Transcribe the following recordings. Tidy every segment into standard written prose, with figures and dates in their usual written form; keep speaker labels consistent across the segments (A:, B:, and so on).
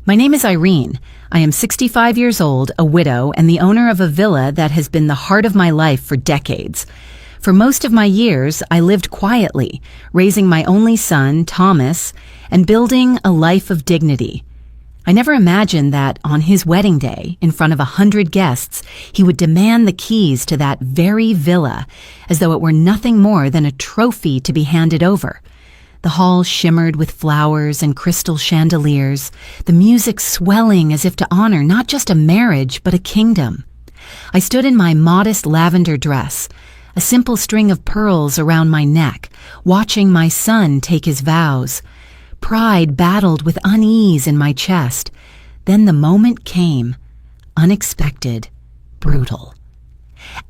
A: My name is Irene. I am 65 years old, a widow, and the owner of a villa that has been the heart of my life for decades. For most of my years, I lived quietly, raising my only son, Thomas, and building a life of dignity. I never imagined that on his wedding day, in front of 100 guests, he would demand the keys to that very villa, as though it were nothing more than a trophy to be handed over. The hall shimmered with flowers and crystal chandeliers, the music swelling as if to honor not just a marriage, but a kingdom. I stood in my modest lavender dress, a simple string of pearls around my neck, watching my son take his vows. Pride battled with unease in my chest. Then the moment came, unexpected, brutal.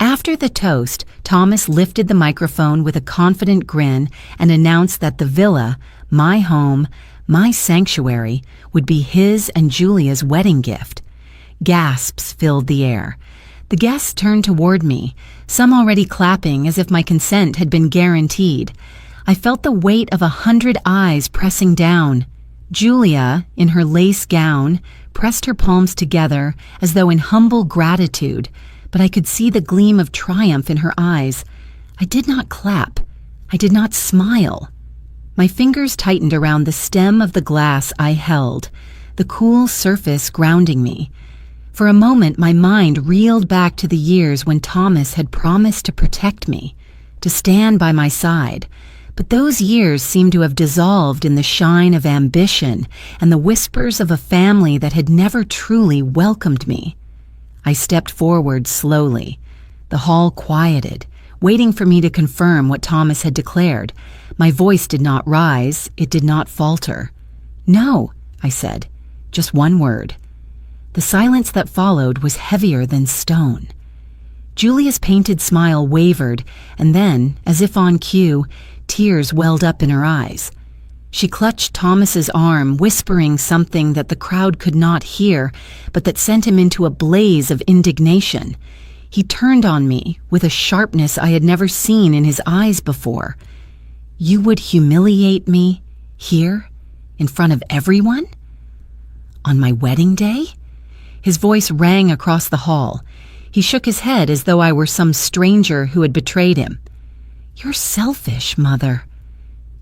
A: After the toast, Thomas lifted the microphone with a confident grin and announced that the villa, my home, my sanctuary, would be his and Julia's wedding gift. Gasps filled the air. The guests turned toward me, some already clapping as if my consent had been guaranteed. I felt the weight of 100 eyes pressing down. Julia, in her lace gown, pressed her palms together as though in humble gratitude, but I could see the gleam of triumph in her eyes. I did not clap. I did not smile. My fingers tightened around the stem of the glass I held, the cool surface grounding me. For a moment, my mind reeled back to the years when Thomas had promised to protect me, to stand by my side. But those years seemed to have dissolved in the shine of ambition and the whispers of a family that had never truly welcomed me. I stepped forward slowly. The hall quieted, waiting for me to confirm what Thomas had declared. My voice did not rise, it did not falter. "No," I said, just one word. The silence that followed was heavier than stone. Julia's painted smile wavered, and then, as if on cue, tears welled up in her eyes. She clutched Thomas's arm, whispering something that the crowd could not hear, but that sent him into a blaze of indignation. He turned on me with a sharpness I had never seen in his eyes before. "You would humiliate me here, in front of everyone? On my wedding day?" His voice rang across the hall. He shook his head as though I were some stranger who had betrayed him. "You're selfish, Mother.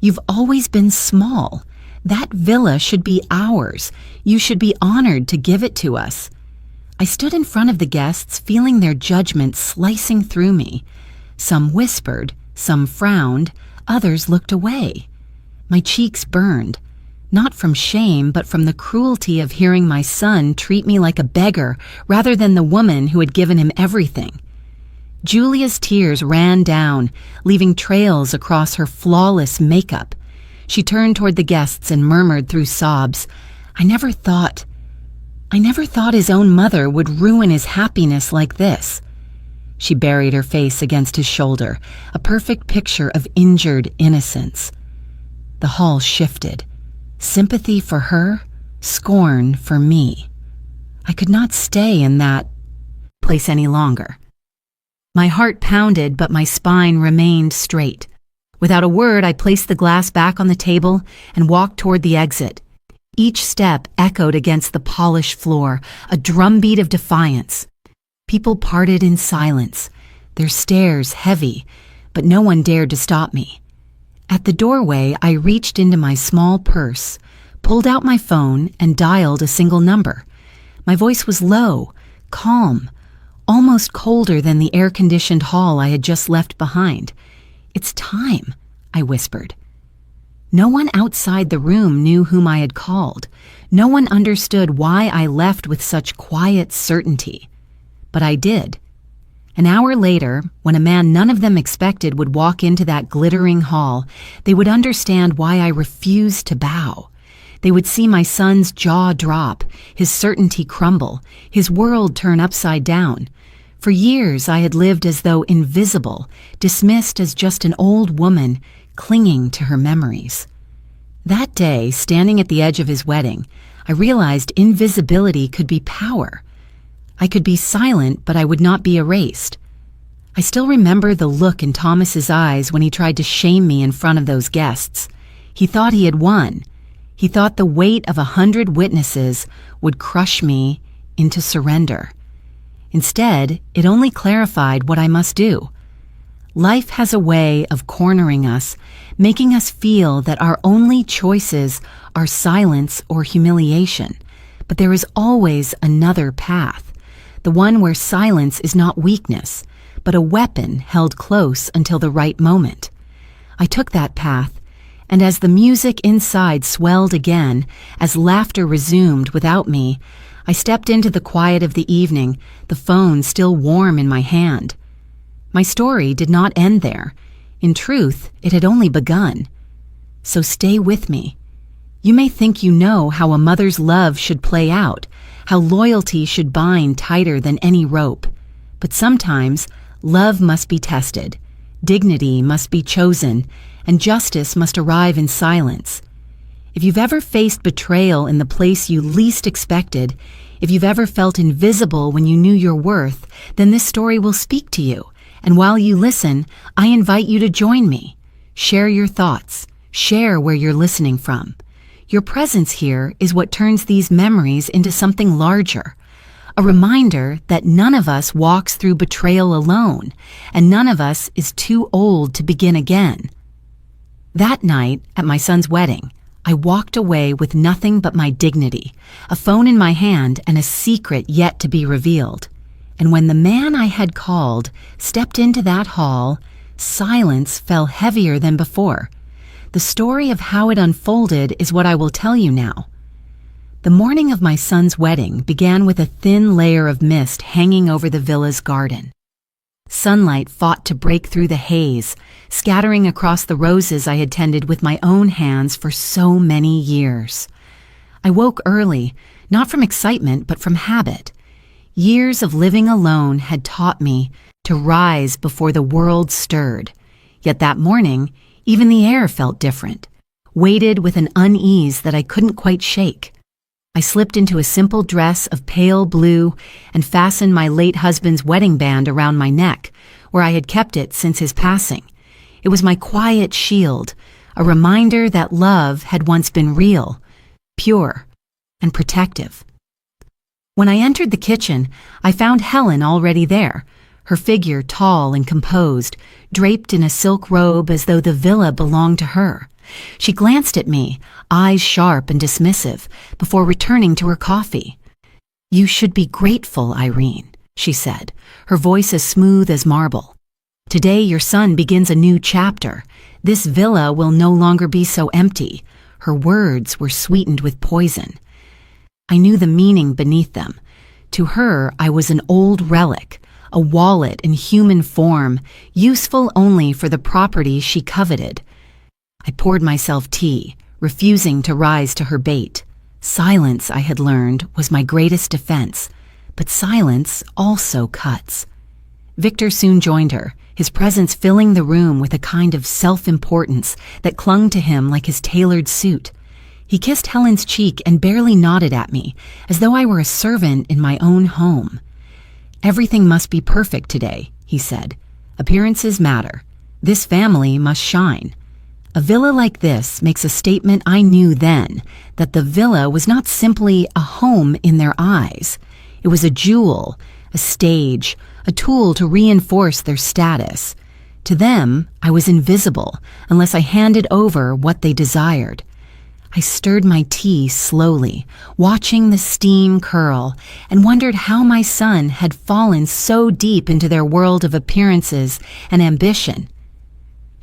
A: You've always been small. That villa should be ours. You should be honored to give it to us." I stood in front of the guests, feeling their judgment slicing through me. Some whispered, some frowned, others looked away. My cheeks burned, not from shame, but from the cruelty of hearing my son treat me like a beggar rather than the woman who had given him everything. Julia's tears ran down, leaving trails across her flawless makeup. She turned toward the guests and murmured through sobs, I never thought his own mother would ruin his happiness like this." She buried her face against his shoulder, a perfect picture of injured innocence. The hall shifted. Sympathy for her, scorn for me. I could not stay in that place any longer. My heart pounded, but my spine remained straight. Without a word, I placed the glass back on the table and walked toward the exit. Each step echoed against the polished floor, a drumbeat of defiance. People parted in silence, their stares heavy, but no one dared to stop me. At the doorway, I reached into my small purse, pulled out my phone, and dialed a single number. My voice was low, calm, almost colder than the air-conditioned hall I had just left behind. "It's time," I whispered. No one outside the room knew whom I had called. No one understood why I left with such quiet certainty. But I did. An hour later, when a man none of them expected would walk into that glittering hall, they would understand why I refused to bow. They would see my son's jaw drop, his certainty crumble, his world turn upside down. For years I had lived as though invisible, dismissed as just an old woman clinging to her memories. That day, standing at the edge of his wedding, I realized invisibility could be power. I could be silent, but I would not be erased. I still remember the look in Thomas's eyes when he tried to shame me in front of those guests. He thought he had won. He thought the weight of 100 witnesses would crush me into surrender. Instead, it only clarified what I must do. Life has a way of cornering us, making us feel that our only choices are silence or humiliation. But there is always another path, the one where silence is not weakness, but a weapon held close until the right moment. I took that path, and as the music inside swelled again, as laughter resumed without me, I stepped into the quiet of the evening, the phone still warm in my hand. My story did not end there. In truth, it had only begun. So stay with me. You may think you know how a mother's love should play out, how loyalty should bind tighter than any rope. But sometimes, love must be tested, dignity must be chosen, and justice must arrive in silence. If you've ever faced betrayal in the place you least expected, if you've ever felt invisible when you knew your worth, then this story will speak to you. And while you listen, I invite you to join me. Share your thoughts. Share where you're listening from. Your presence here is what turns these memories into something larger. A reminder that none of us walks through betrayal alone, and none of us is too old to begin again. That night, at my son's wedding, I walked away with nothing but my dignity, a phone in my hand and a secret yet to be revealed. And when the man I had called stepped into that hall, silence fell heavier than before. The story of how it unfolded is what I will tell you now. The morning of my son's wedding began with a thin layer of mist hanging over the villa's garden. Sunlight fought to break through the haze, scattering across the roses I had tended with my own hands for so many years. I woke early, not from excitement but from habit. Years of living alone had taught me to rise before the world stirred. Yet that morning, even the air felt different, weighted with an unease that I couldn't quite shake. I slipped into a simple dress of pale blue and fastened my late husband's wedding band around my neck, where I had kept it since his passing. It was my quiet shield, a reminder that love had once been real, pure, and protective. When I entered the kitchen, I found Helen already there, her figure tall and composed, draped in a silk robe as though the villa belonged to her. She glanced at me, eyes sharp and dismissive, before returning to her coffee. "You should be grateful, Irene," she said, her voice as smooth as marble. "Today your son begins a new chapter. This villa will no longer be so empty." Her words were sweetened with poison. I knew the meaning beneath them. To her, I was an old relic, a wallet in human form, useful only for the property she coveted. I poured myself tea, refusing to rise to her bait. Silence, I had learned, was my greatest defense, but silence also cuts. Victor soon joined her, his presence filling the room with a kind of self-importance that clung to him like his tailored suit. He kissed Helen's cheek and barely nodded at me, as though I were a servant in my own home. "Everything must be perfect today," he said. "Appearances matter. This family must shine." A villa like this makes a statement I knew then, that the villa was not simply a home in their eyes. It was a jewel, a stage, a tool to reinforce their status. To them, I was invisible, unless I handed over what they desired. I stirred my tea slowly, watching the steam curl, and wondered how my son had fallen so deep into their world of appearances and ambition.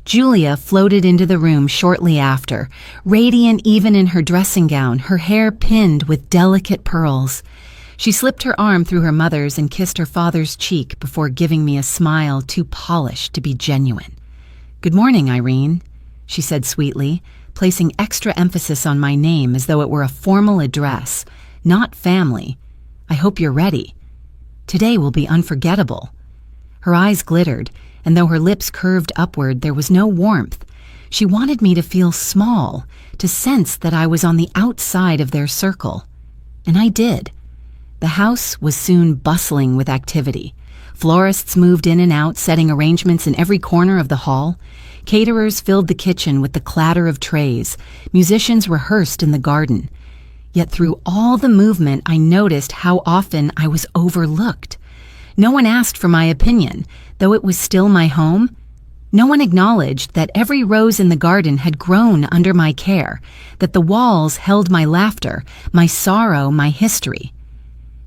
A: Julia floated into the room shortly after, radiant even in her dressing gown, her hair pinned with delicate pearls. She slipped her arm through her mother's and kissed her father's cheek before giving me a smile too polished to be genuine. "Good morning, Irene," she said sweetly, placing extra emphasis on my name as though it were a formal address, not family. "I hope you're ready. Today will be unforgettable." Her eyes glittered, and though her lips curved upward, there was no warmth. She wanted me to feel small, to sense that I was on the outside of their circle. And I did. The house was soon bustling with activity. Florists moved in and out, setting arrangements in every corner of the hall. Caterers filled the kitchen with the clatter of trays. Musicians rehearsed in the garden. Yet through all the movement, I noticed how often I was overlooked. No one asked for my opinion, though it was still my home. No one acknowledged that every rose in the garden had grown under my care, that the walls held my laughter, my sorrow, my history.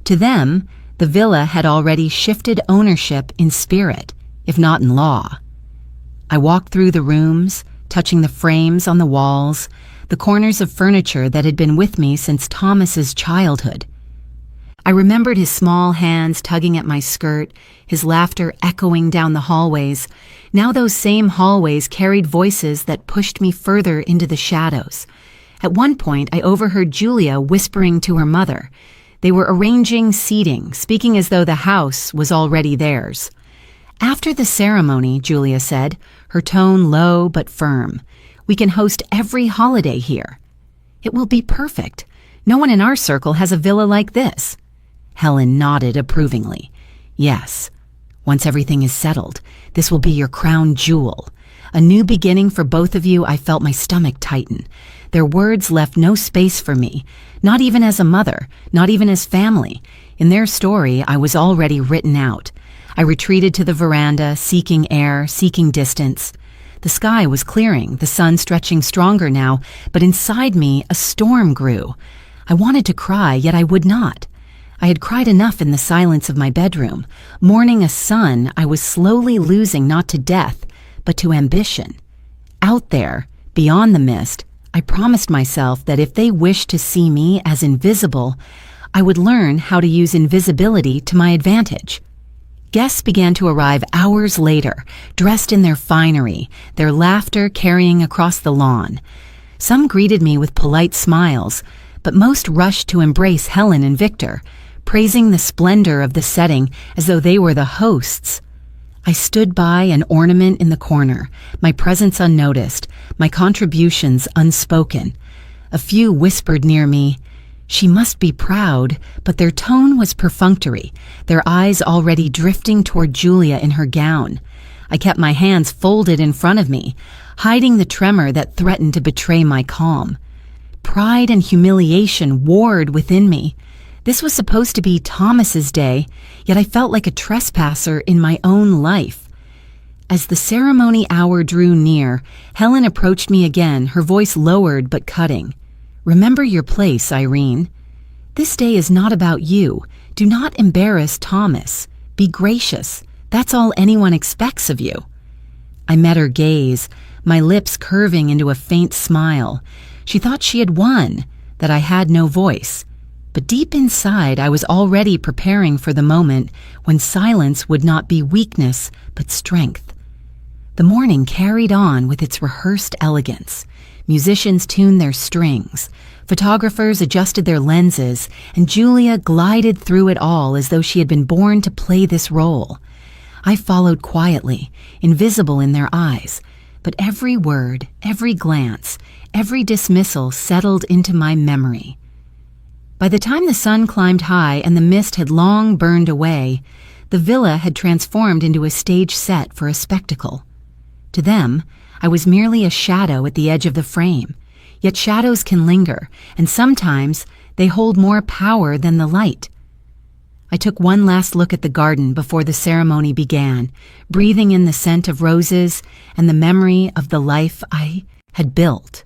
A: To them, the villa had already shifted ownership in spirit, if not in law. I walked through the rooms, touching the frames on the walls, the corners of furniture that had been with me since Thomas's childhood. I remembered his small hands tugging at my skirt, his laughter echoing down the hallways. Now those same hallways carried voices that pushed me further into the shadows. At one point, I overheard Julia whispering to her mother. They were arranging seating, speaking as though the house was already theirs. "After the ceremony," Julia said, her tone low but firm, "we can host every holiday here. It will be perfect. No one in our circle has a villa like this." Helen nodded approvingly. "Yes. Once everything is settled, this will be your crown jewel. A new beginning for both of you." I felt my stomach tighten. Their words left no space for me, not even as a mother, not even as family. In their story, I was already written out. I retreated to the veranda, seeking air, seeking distance. The sky was clearing, the sun stretching stronger now, but inside me a storm grew. I wanted to cry, yet I would not. I had cried enough in the silence of my bedroom, mourning a son I was slowly losing not to death, but to ambition. Out there, beyond the mist, I promised myself that if they wished to see me as invisible, I would learn how to use invisibility to my advantage. Guests began to arrive hours later, dressed in their finery, their laughter carrying across the lawn. Some greeted me with polite smiles, but most rushed to embrace Helen and Victor, praising the splendor of the setting as though they were the hosts. I stood by an ornament in the corner, my presence unnoticed, my contributions unspoken. A few whispered near me, "She must be proud," but their tone was perfunctory, their eyes already drifting toward Julia in her gown. I kept my hands folded in front of me, hiding the tremor that threatened to betray my calm. Pride and humiliation warred within me. This was supposed to be Thomas's day, yet I felt like a trespasser in my own life. As the ceremony hour drew near, Helen approached me again, her voice lowered but cutting. "Remember your place, Irene. This day is not about you. Do not embarrass Thomas. Be gracious. That's all anyone expects of you." I met her gaze, my lips curving into a faint smile. She thought she had won, that I had no voice. But deep inside, I was already preparing for the moment when silence would not be weakness, but strength. The morning carried on with its rehearsed elegance. Musicians tuned their strings, photographers adjusted their lenses, and Julia glided through it all as though she had been born to play this role. I followed quietly, invisible in their eyes, but every word, every glance, every dismissal settled into my memory. By the time the sun climbed high and the mist had long burned away, the villa had transformed into a stage set for a spectacle. To them, I was merely a shadow at the edge of the frame, yet shadows can linger, and sometimes they hold more power than the light. I took one last look at the garden before the ceremony began, breathing in the scent of roses and the memory of the life I had built.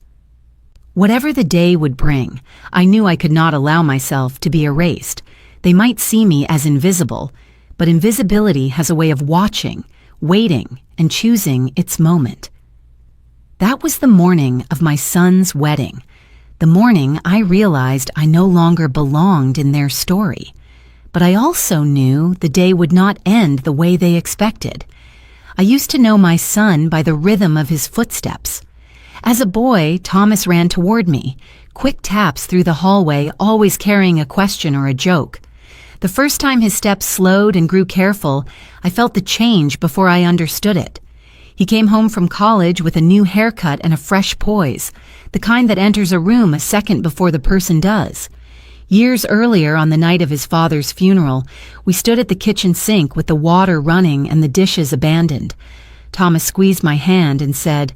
A: Whatever the day would bring, I knew I could not allow myself to be erased. They might see me as invisible, but invisibility has a way of watching, waiting, and choosing its moment. That was the morning of my son's wedding, the morning I realized I no longer belonged in their story. But I also knew the day would not end the way they expected. I used to know my son by the rhythm of his footsteps. As a boy, Thomas ran toward me, quick taps through the hallway, always carrying a question or a joke. The first time his steps slowed and grew careful, I felt the change before I understood it. He came home from college with a new haircut and a fresh poise, the kind that enters a room a second before the person does. Years earlier, on the night of his father's funeral, we stood at the kitchen sink with the water running and the dishes abandoned. Thomas squeezed my hand and said,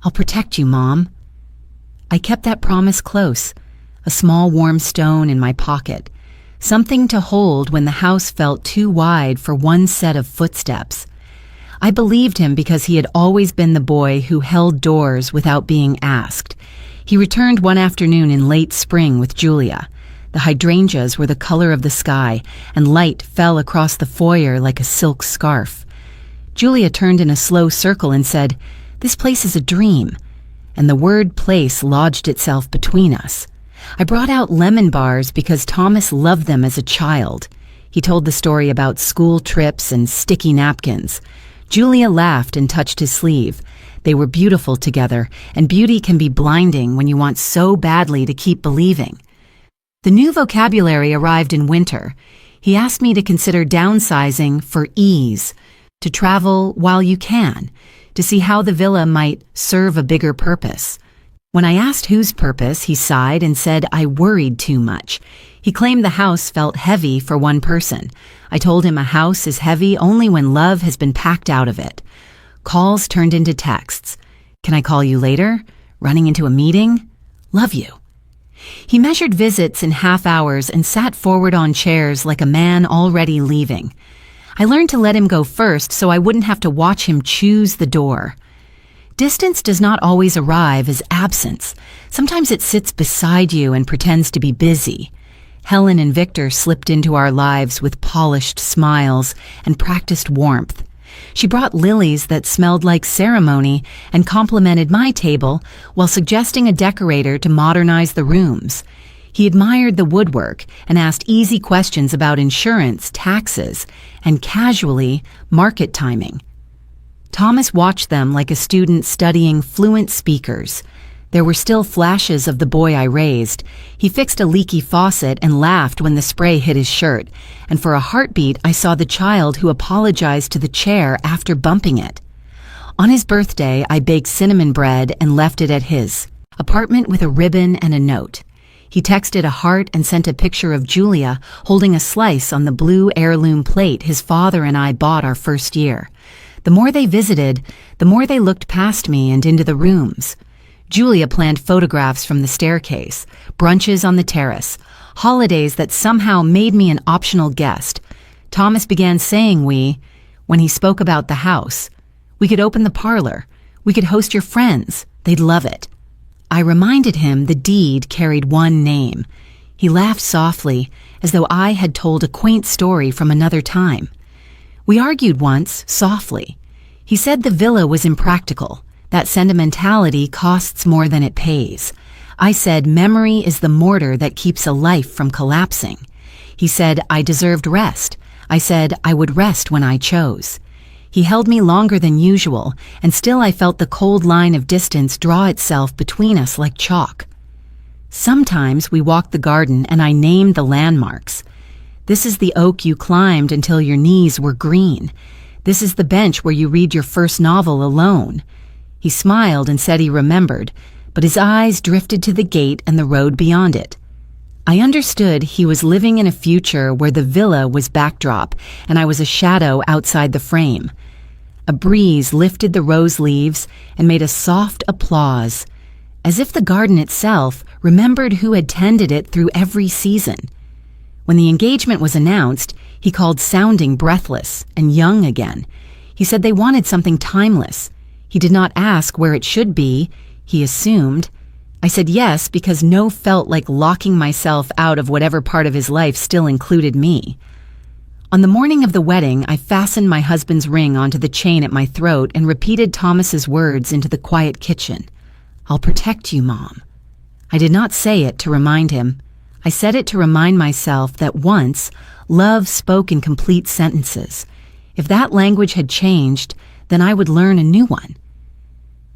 A: "I'll protect you, Mom." I kept that promise close, a small warm stone in my pocket, something to hold when the house felt too wide for one set of footsteps. I believed him because he had always been the boy who held doors without being asked. He returned one afternoon in late spring with Julia. The hydrangeas were the color of the sky, and light fell across the foyer like a silk scarf. Julia turned in a slow circle and said, "This place is a dream," and the word place lodged itself between us. I brought out lemon bars because Thomas loved them as a child. He told the story about school trips and sticky napkins. Julia laughed and touched his sleeve. They were beautiful together, and beauty can be blinding when you want so badly to keep believing. The new vocabulary arrived in winter. He asked me to consider downsizing for ease, to travel while you can, to see how the villa might serve a bigger purpose. When I asked whose purpose, he sighed and said I worried too much. He claimed the house felt heavy for one person. I told him a house is heavy only when love has been packed out of it. Calls turned into texts. "Can I call you later? Running into a meeting? Love you." He measured visits in half hours and sat forward on chairs like a man already leaving. I learned to let him go first so I wouldn't have to watch him choose the door. Distance does not always arrive as absence. Sometimes it sits beside you and pretends to be busy. Helen and Victor slipped into our lives with polished smiles and practiced warmth. She brought lilies that smelled like ceremony and complimented my table while suggesting a decorator to modernize the rooms. He admired the woodwork and asked easy questions about insurance, taxes, and casually, market timing. Thomas watched them like a student studying fluent speakers. There were still flashes of the boy I raised. He fixed a leaky faucet and laughed when the spray hit his shirt, and for a heartbeat I saw the child who apologized to the chair after bumping it. On his birthday, I baked cinnamon bread and left it at his apartment with a ribbon and a note. He texted a heart and sent a picture of Julia holding a slice on the blue heirloom plate his father and I bought our first year. The more they visited, the more they looked past me and into the rooms. Julia planned photographs from the staircase, brunches on the terrace, holidays that somehow made me an optional guest. Thomas began saying when he spoke about the house. We could open the parlor. We could host your friends. They'd love it. I reminded him the deed carried one name. He laughed softly, as though I had told a quaint story from another time. We argued once, softly. He said the villa was impractical, that sentimentality costs more than it pays. I said memory is the mortar that keeps a life from collapsing. He said I deserved rest. I said I would rest when I chose. He held me longer than usual, and still I felt the cold line of distance draw itself between us like chalk. Sometimes we walked the garden and I named the landmarks. This is the oak you climbed until your knees were green. This is the bench where you read your first novel alone. He smiled and said he remembered, but his eyes drifted to the gate and the road beyond it. I understood he was living in a future where the villa was backdrop and I was a shadow outside the frame. A breeze lifted the rose leaves and made a soft applause, as if the garden itself remembered who had tended it through every season. When the engagement was announced, he called sounding breathless and young again. He said they wanted something timeless. He did not ask where it should be, he assumed. I said yes because no felt like locking myself out of whatever part of his life still included me. On the morning of the wedding, I fastened my husband's ring onto the chain at my throat and repeated Thomas's words into the quiet kitchen. "I'll protect you, Mom." I did not say it to remind him. I said it to remind myself that once, love spoke in complete sentences. If that language had changed, then I would learn a new one.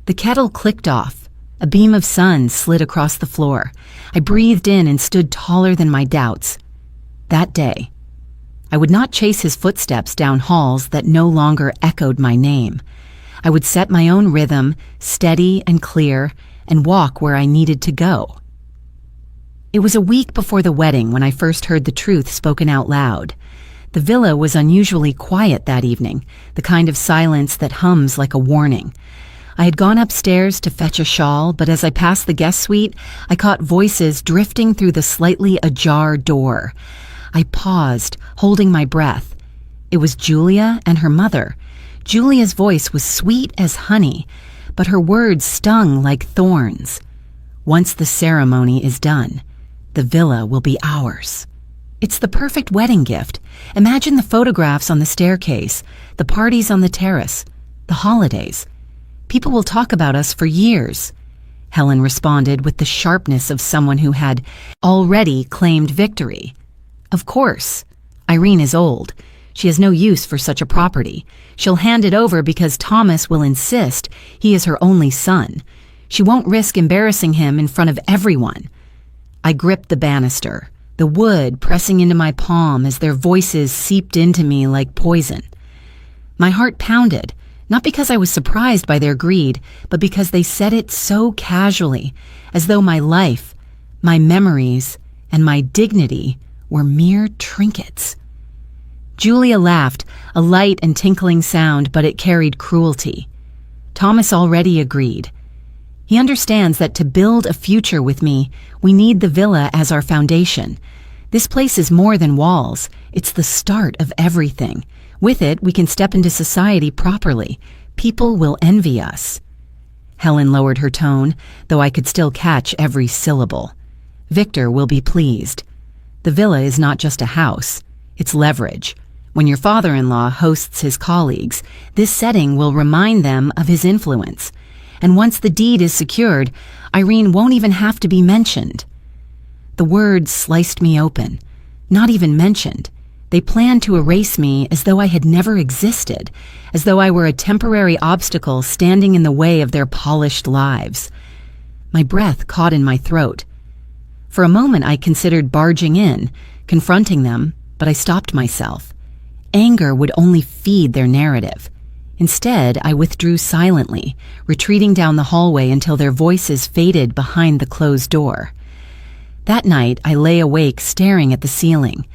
A: The kettle clicked off. A beam of sun slid across the floor. I breathed in and stood taller than my doubts. That day, I would not chase his footsteps down halls that no longer echoed my name. I would set my own rhythm, steady and clear, and walk where I needed to go. It was a week before the wedding when I first heard the truth spoken out loud. The villa was unusually quiet that evening, the kind of silence that hums like a warning. I had gone upstairs to fetch a shawl, but as I passed the guest suite, I caught voices drifting through the slightly ajar door. I paused, holding my breath. It was Julia and her mother. Julia's voice was sweet as honey, but her words stung like thorns. Once the ceremony is done, the villa will be ours. It's the perfect wedding gift. Imagine the photographs on the staircase, the parties on the terrace, the holidays. People will talk about us for years. Helen responded with the sharpness of someone who had already claimed victory. Of course. Irene is old. She has no use for such a property. She'll hand it over because Thomas will insist he is her only son. She won't risk embarrassing him in front of everyone. I gripped the banister, the wood pressing into my palm as their voices seeped into me like poison. My heart pounded, not because I was surprised by their greed, but because they said it so casually, as though my life, my memories, and my dignity were mere trinkets. Julia laughed, a light and tinkling sound, but it carried cruelty. Thomas already agreed. He understands that to build a future with me, we need the villa as our foundation. This place is more than walls. It's the start of everything. With it, we can step into society properly. People will envy us. Helen lowered her tone, though I could still catch every syllable. Victor will be pleased. The villa is not just a house. It's leverage. When your father-in-law hosts his colleagues, this setting will remind them of his influence. And once the deed is secured, Irene won't even have to be mentioned. The words sliced me open. Not even mentioned. They planned to erase me as though I had never existed, as though I were a temporary obstacle standing in the way of their polished lives. My breath caught in my throat. For a moment I considered barging in, confronting them, but I stopped myself. Anger would only feed their narrative. Instead, I withdrew silently, retreating down the hallway until their voices faded behind the closed door. That night, I lay awake staring at the ceiling.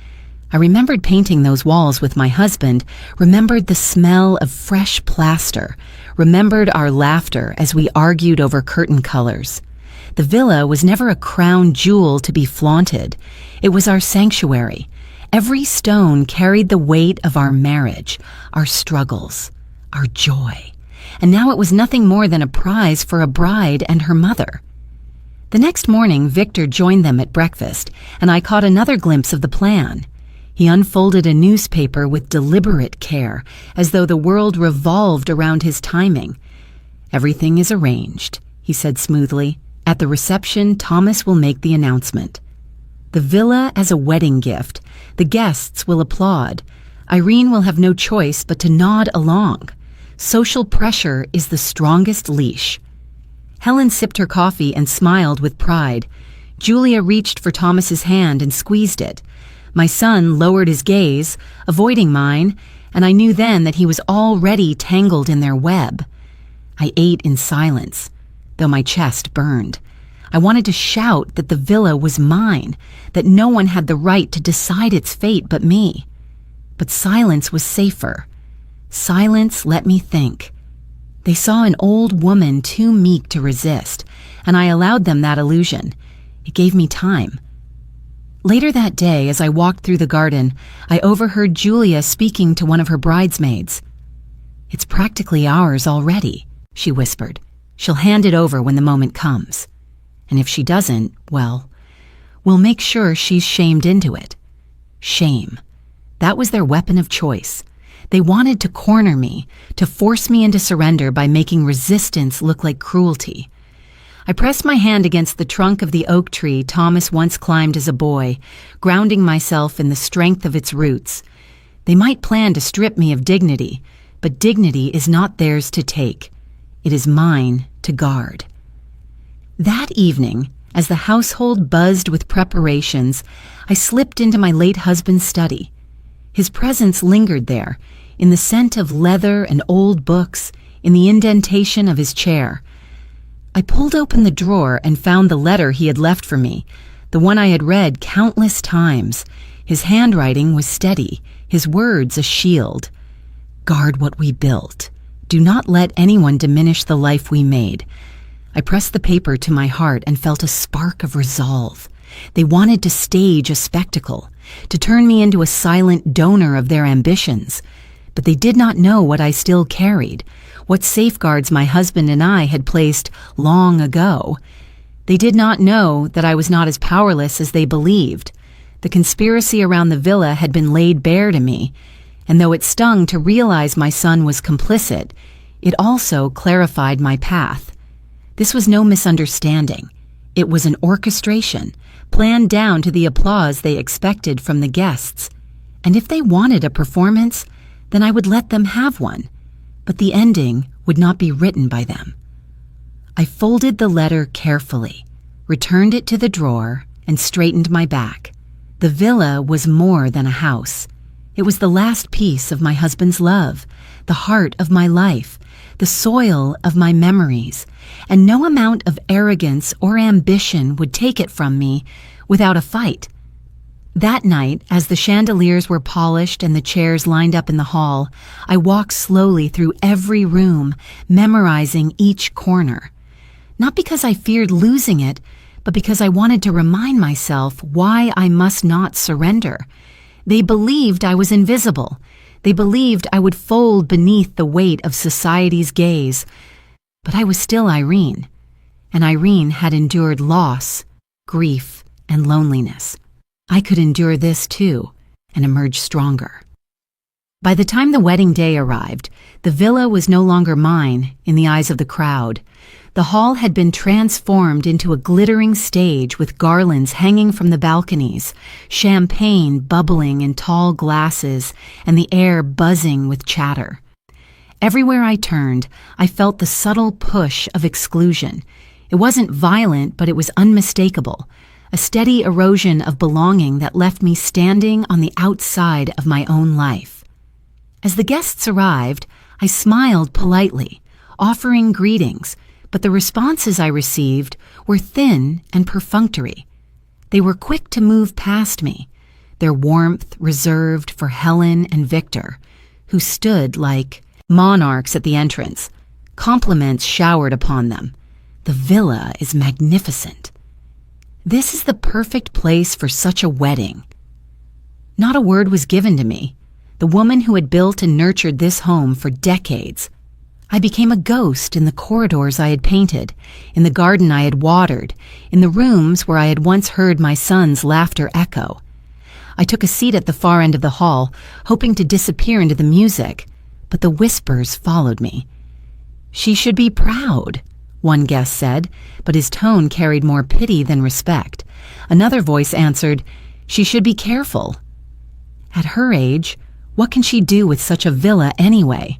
A: I remembered painting those walls with my husband, remembered the smell of fresh plaster, remembered our laughter as we argued over curtain colors. The villa was never a crown jewel to be flaunted. It was our sanctuary. Every stone carried the weight of our marriage, our struggles, our joy. And now it was nothing more than a prize for a bride and her mother. The next morning, Victor joined them at breakfast, and I caught another glimpse of the plan. He unfolded a newspaper with deliberate care, as though the world revolved around his timing. "Everything is arranged," he said smoothly. "At the reception, Thomas will make the announcement. The villa as a wedding gift. The guests will applaud. Irene will have no choice but to nod along. Social pressure is the strongest leash." Helen sipped her coffee and smiled with pride. Julia reached for Thomas's hand and squeezed it. My son lowered his gaze, avoiding mine, and I knew then that he was already tangled in their web. I ate in silence, though my chest burned. I wanted to shout that the villa was mine, that no one had the right to decide its fate but me. But silence was safer. Silence let me think. They saw an old woman too meek to resist, and I allowed them that illusion. It gave me time. Later that day, as I walked through the garden, I overheard Julia speaking to one of her bridesmaids. "It's practically ours already," she whispered. "She'll hand it over when the moment comes. And if she doesn't, well, we'll make sure she's shamed into it." Shame. That was their weapon of choice. They wanted to corner me, to force me into surrender by making resistance look like cruelty. I pressed my hand against the trunk of the oak tree Thomas once climbed as a boy, grounding myself in the strength of its roots. They might plan to strip me of dignity, but dignity is not theirs to take. It is mine to guard. That evening, as the household buzzed with preparations, I slipped into my late husband's study. His presence lingered there, in the scent of leather and old books, in the indentation of his chair. I pulled open the drawer and found the letter he had left for me, the one I had read countless times. His handwriting was steady, his words a shield. Guard what we built. Do not let anyone diminish the life we made. I pressed the paper to my heart and felt a spark of resolve. They wanted to stage a spectacle, to turn me into a silent donor of their ambitions. But they did not know what I still carried, what safeguards my husband and I had placed long ago. They did not know that I was not as powerless as they believed. The conspiracy around the villa had been laid bare to me, and though it stung to realize my son was complicit, it also clarified my path. This was no misunderstanding. It was an orchestration, planned down to the applause they expected from the guests. And if they wanted a performance, then I would let them have one. But the ending would not be written by them. I folded the letter carefully, returned it to the drawer, and straightened my back. The villa was more than a house. It was the last piece of my husband's love, the heart of my life, the soil of my memories, and no amount of arrogance or ambition would take it from me without a fight. That night, as the chandeliers were polished and the chairs lined up in the hall, I walked slowly through every room, memorizing each corner. Not because I feared losing it, but because I wanted to remind myself why I must not surrender. They believed I was invisible. They believed I would fold beneath the weight of society's gaze. But I was still Irene, and Irene had endured loss, grief, and loneliness. I could endure this too, and emerge stronger. By the time the wedding day arrived, the villa was no longer mine in the eyes of the crowd. The hall had been transformed into a glittering stage with garlands hanging from the balconies, champagne bubbling in tall glasses, and the air buzzing with chatter. Everywhere I turned, I felt the subtle push of exclusion. It wasn't violent, but it was unmistakable, a steady erosion of belonging that left me standing on the outside of my own life. As the guests arrived, I smiled politely, offering greetings, but the responses I received were thin and perfunctory. They were quick to move past me, their warmth reserved for Helen and Victor, who stood like monarchs at the entrance, compliments showered upon them. The villa is magnificent. This is the perfect place for such a wedding. Not a word was given to me, the woman who had built and nurtured this home for decades. I became a ghost in the corridors I had painted, in the garden I had watered, in the rooms where I had once heard my son's laughter echo. I took a seat at the far end of the hall, hoping to disappear into the music, but the whispers followed me. "She should be proud," one guest said, but his tone carried more pity than respect. Another voice answered, "She should be careful." At her age, what can she do with such a villa anyway?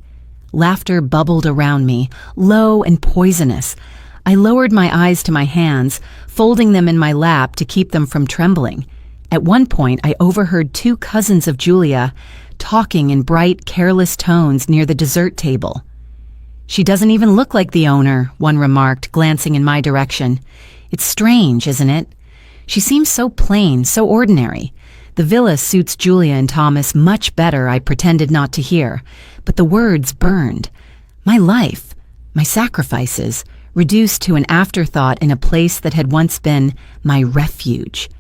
A: Laughter bubbled around me, low and poisonous. I lowered my eyes to my hands, folding them in my lap to keep them from trembling. At one point, I overheard two cousins of Julia talking in bright, careless tones near the dessert table. "She doesn't even look like the owner," one remarked, glancing in my direction. "It's strange, isn't it? She seems so plain, so ordinary. The villa suits Julia and Thomas much better," I pretended not to hear, but the words burned. My life, my sacrifices, reduced to an afterthought in a place that had once been my refuge.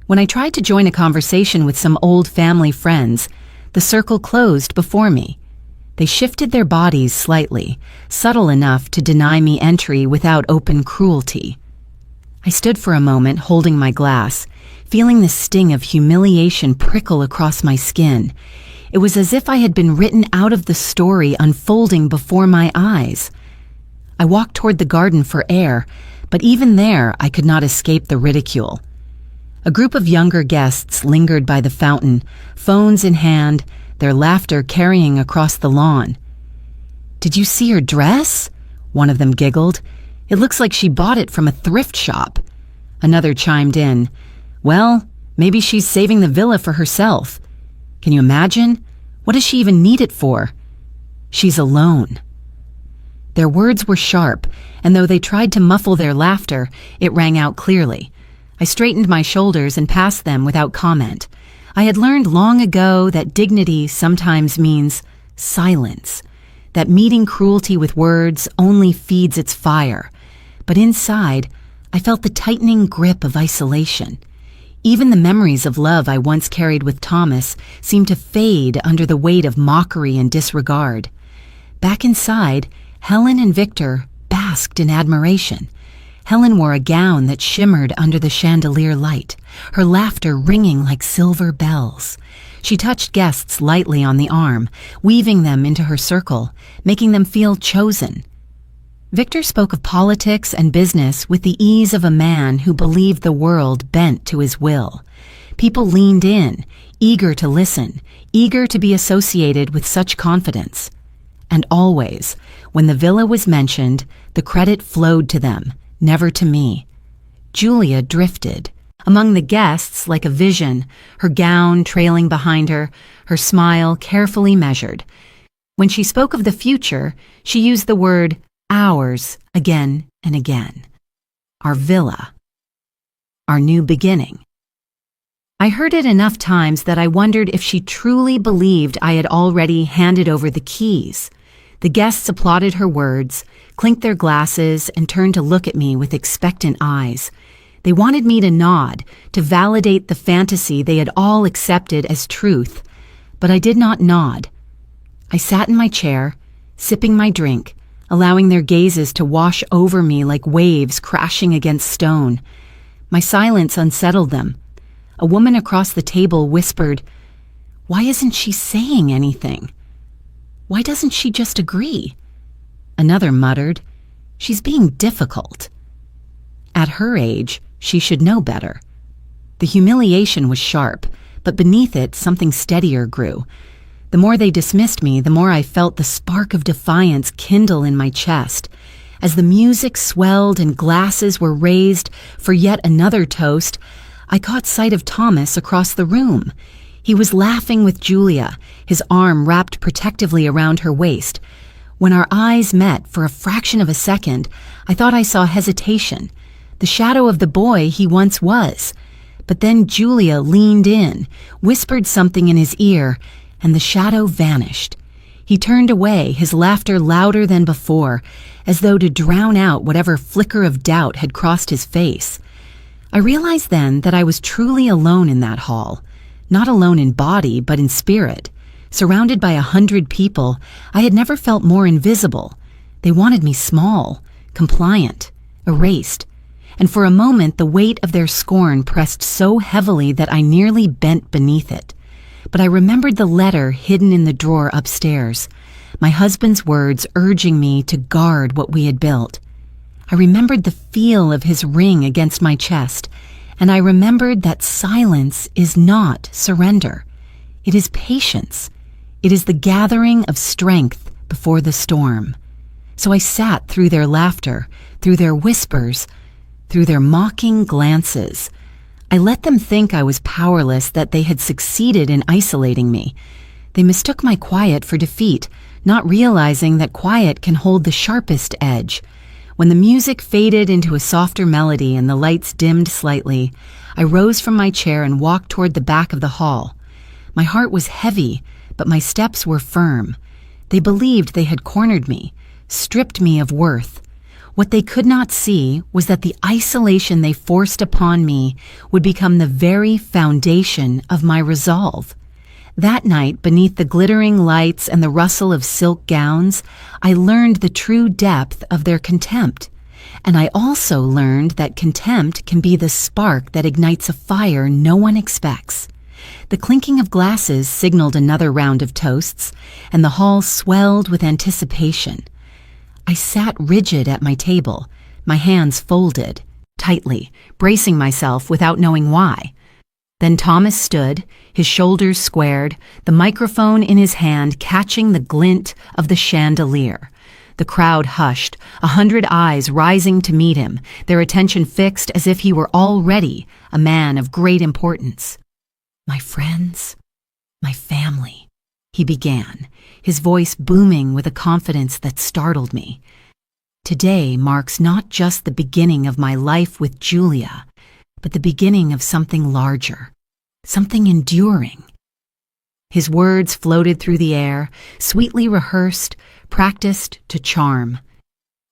A: When I tried to join a conversation with some old family friends, the circle closed before me. They shifted their bodies slightly, subtle enough to deny me entry without open cruelty. I stood for a moment holding my glass, feeling the sting of humiliation prickle across my skin. It was as if I had been written out of the story unfolding before my eyes. I walked toward the garden for air, but even there I could not escape the ridicule. A group of younger guests lingered by the fountain, phones in hand, their laughter carrying across the lawn. "Did you see her dress?" one of them giggled. "It looks like she bought it from a thrift shop." Another chimed in, "Well, maybe she's saving the villa for herself. Can you imagine? What does she even need it for? She's alone." Their words were sharp, and though they tried to muffle their laughter, it rang out clearly. I straightened my shoulders and passed them without comment. I had learned long ago that dignity sometimes means silence, that meeting cruelty with words only feeds its fire. But inside, I felt the tightening grip of isolation. Even the memories of love I once carried with Thomas seemed to fade under the weight of mockery and disregard. Back inside, Helen and Victor basked in admiration. Helen wore a gown that shimmered under the chandelier light, her laughter ringing like silver bells. She touched guests lightly on the arm, weaving them into her circle, making them feel chosen. Victor spoke of politics and business with the ease of a man who believed the world bent to his will. People leaned in, eager to listen, eager to be associated with such confidence. And always, when the villa was mentioned, the credit flowed to them, never to me. Julia drifted among the guests like a vision, her gown trailing behind her, her smile carefully measured. When she spoke of the future, she used the word ours again and again. Our villa. Our new beginning. I heard it enough times that I wondered if she truly believed I had already handed over the keys. The guests applauded her words, clinked their glasses, and turned to look at me with expectant eyes. They wanted me to nod, to validate the fantasy they had all accepted as truth, but I did not nod. I sat in my chair, sipping my drink, allowing their gazes to wash over me like waves crashing against stone. My silence unsettled them. A woman across the table whispered, "Why isn't she saying anything? Why doesn't she just agree?" Another muttered, "She's being difficult." At her age, she should know better. The humiliation was sharp, but beneath it something steadier grew. The more they dismissed me, the more I felt the spark of defiance kindle in my chest. As the music swelled and glasses were raised for yet another toast, I caught sight of Thomas across the room. He was laughing with Julia, his arm wrapped protectively around her waist. When our eyes met for a fraction of a second, I thought I saw hesitation, the shadow of the boy he once was. But then Julia leaned in, whispered something in his ear, and the shadow vanished. He turned away, his laughter louder than before, as though to drown out whatever flicker of doubt had crossed his face. I realized then that I was truly alone in that hall, not alone in body, but in spirit. Surrounded by 100 people, I had never felt more invisible. They wanted me small, compliant, erased. And for a moment the weight of their scorn pressed so heavily that I nearly bent beneath it. But I remembered the letter hidden in the drawer upstairs, my husband's words urging me to guard what we had built. I remembered the feel of his ring against my chest, and I remembered that silence is not surrender. It is patience. It is the gathering of strength before the storm. So I sat through their laughter, through their whispers, through their mocking glances. I let them think I was powerless, that they had succeeded in isolating me. They mistook my quiet for defeat, not realizing that quiet can hold the sharpest edge. When the music faded into a softer melody and the lights dimmed slightly, I rose from my chair and walked toward the back of the hall. My heart was heavy, but my steps were firm. They believed they had cornered me, stripped me of worth. What they could not see was that the isolation they forced upon me would become the very foundation of my resolve. That night, beneath the glittering lights and the rustle of silk gowns, I learned the true depth of their contempt. And I also learned that contempt can be the spark that ignites a fire no one expects. The clinking of glasses signaled another round of toasts, and the hall swelled with anticipation. I sat rigid at my table, my hands folded, tightly, bracing myself without knowing why. Then Thomas stood, his shoulders squared, the microphone in his hand catching the glint of the chandelier. The crowd hushed, 100 eyes rising to meet him, their attention fixed as if he were already a man of great importance. "My friends, my family," he began, his voice booming with a confidence that startled me. "Today marks not just the beginning of my life with Julia, but the beginning of something larger, something enduring. His words floated through the air, sweetly rehearsed, practiced to charm.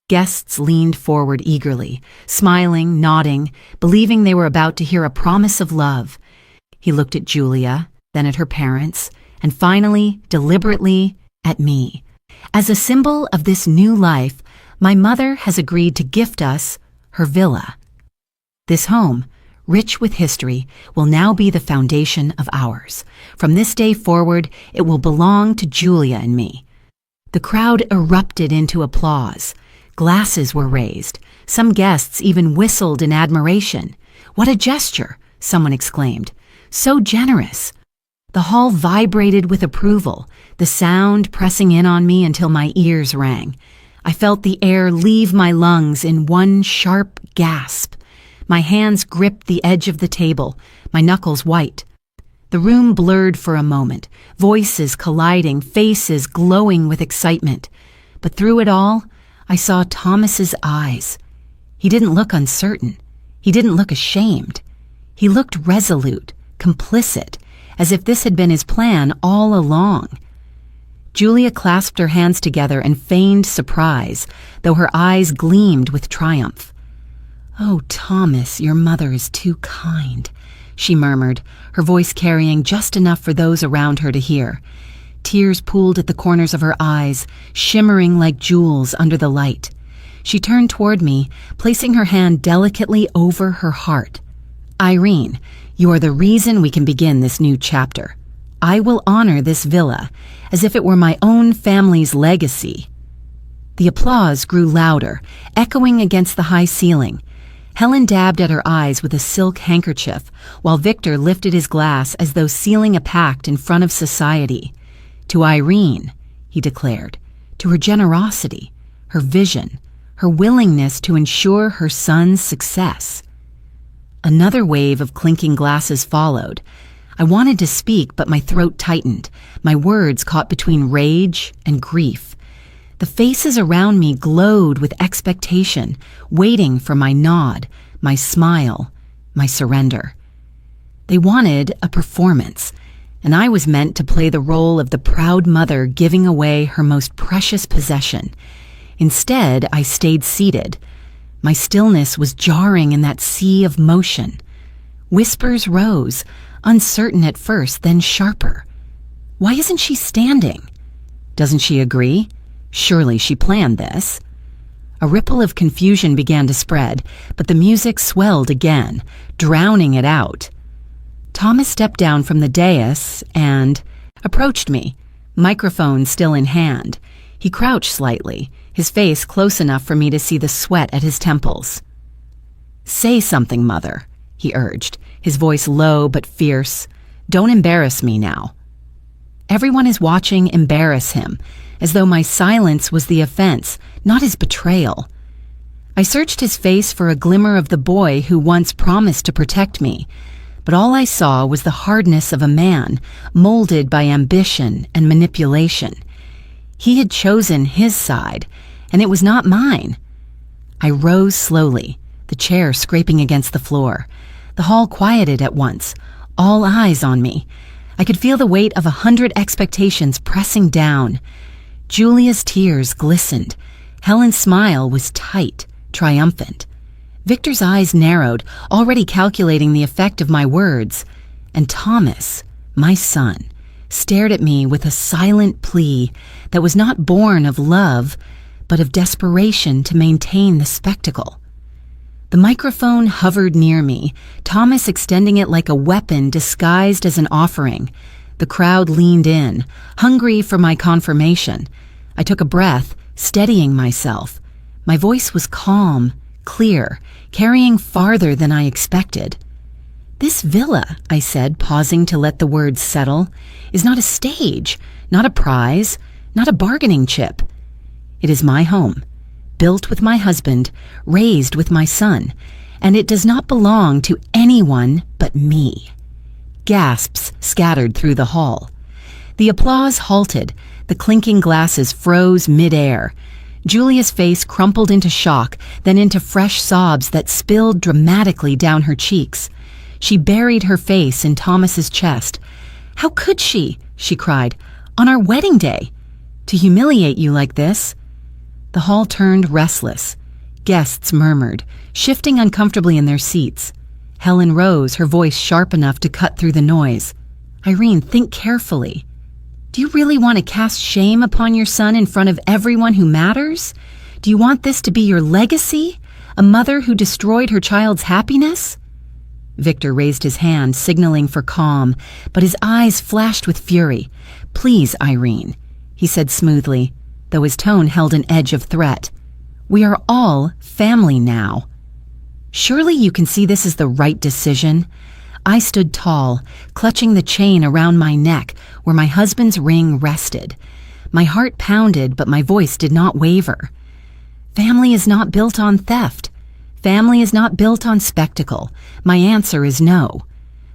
A: Guests leaned forward eagerly, smiling, nodding, believing they were about to hear a promise of love. He looked at Julia, then at her parents, and finally, deliberately, at me. As a symbol of this new life, my mother has agreed to gift us her villa. This home, rich with history, will now be the foundation of ours. From this day forward, it will belong to Julia and me. The crowd erupted into applause. Glasses were raised. Some guests even whistled in admiration. "What a gesture!" someone exclaimed. "So generous!" The hall vibrated with approval, the sound pressing in on me until my ears rang. I felt the air leave my lungs in one sharp gasp. My hands gripped the edge of the table, my knuckles white. The room blurred for a moment, voices colliding, faces glowing with excitement. But through it all, I saw Thomas's eyes. He didn't look uncertain. He didn't look ashamed. He looked resolute, complicit, as if this had been his plan all along. Julia clasped her hands together and feigned surprise, though her eyes gleamed with triumph. "Oh, Thomas, your mother is too kind," she murmured, her voice carrying just enough for those around her to hear. Tears pooled at the corners of her eyes, shimmering like jewels under the light. She turned toward me, placing her hand delicately over her heart. "Irene, you are the reason we can begin this new chapter. I will honor this villa, as if it were my own family's legacy." The applause grew louder, echoing against the high ceiling. Helen dabbed at her eyes with a silk handkerchief, while Victor lifted his glass as though sealing a pact in front of society. "To Irene," he declared, "to her generosity, her vision, her willingness to ensure her son's success." Another wave of clinking glasses followed. I wanted to speak, but my throat tightened, my words caught between rage and grief. The faces around me glowed with expectation, waiting for my nod, my smile, my surrender. They wanted a performance, and I was meant to play the role of the proud mother giving away her most precious possession. Instead, I stayed seated. My stillness was jarring in that sea of motion. Whispers rose, uncertain at first, then sharper. "Why isn't she standing? Doesn't she agree? Surely she planned this." A ripple of confusion began to spread, but the music swelled again, drowning it out. Thomas stepped down from the dais and approached me, microphone still in hand. He crouched slightly, his face close enough for me to see the sweat at his temples. "Say something, Mother," he urged, his voice low but fierce. "Don't embarrass me now." Everyone is watching embarrass him, as though my silence was the offense, not his betrayal. I searched his face for a glimmer of the boy who once promised to protect me, but all I saw was the hardness of a man, molded by ambition and manipulation. He had chosen his side, and it was not mine. I rose slowly, the chair scraping against the floor. The hall quieted at once, all eyes on me. I could feel the weight of 100 expectations pressing down. Julia's tears glistened. Helen's smile was tight, triumphant. Victor's eyes narrowed, already calculating the effect of my words. And Thomas, my son, stared at me with a silent plea that was not born of love, but of desperation to maintain the spectacle. The microphone hovered near me, Thomas extending it like a weapon disguised as an offering. The crowd leaned in, hungry for my confirmation. I took a breath, steadying myself. My voice was calm, clear, carrying farther than I expected. "This villa," I said, pausing to let the words settle, "is not a stage, not a prize, not a bargaining chip. It is my home, built with my husband, raised with my son, and it does not belong to anyone but me." Gasps scattered through the hall. The applause halted, the clinking glasses froze mid-air. Julia's face crumpled into shock, then into fresh sobs that spilled dramatically down her cheeks. She buried her face in Thomas's chest. "How could she?" she cried. "On our wedding day! To humiliate you like this?" The hall turned restless. Guests murmured, shifting uncomfortably in their seats. Helen rose, her voice sharp enough to cut through the noise. "Irene, think carefully. Do you really want to cast shame upon your son in front of everyone who matters? Do you want this to be your legacy? A mother who destroyed her child's happiness?" Victor raised his hand, signaling for calm, but his eyes flashed with fury. "Please, Irene," he said smoothly, though his tone held an edge of threat. "We are all family now. Surely you can see this is the right decision." I stood tall, clutching the chain around my neck where my husband's ring rested. My heart pounded, but my voice did not waver. Family is not built on theft. Family is not built on spectacle. My answer is no.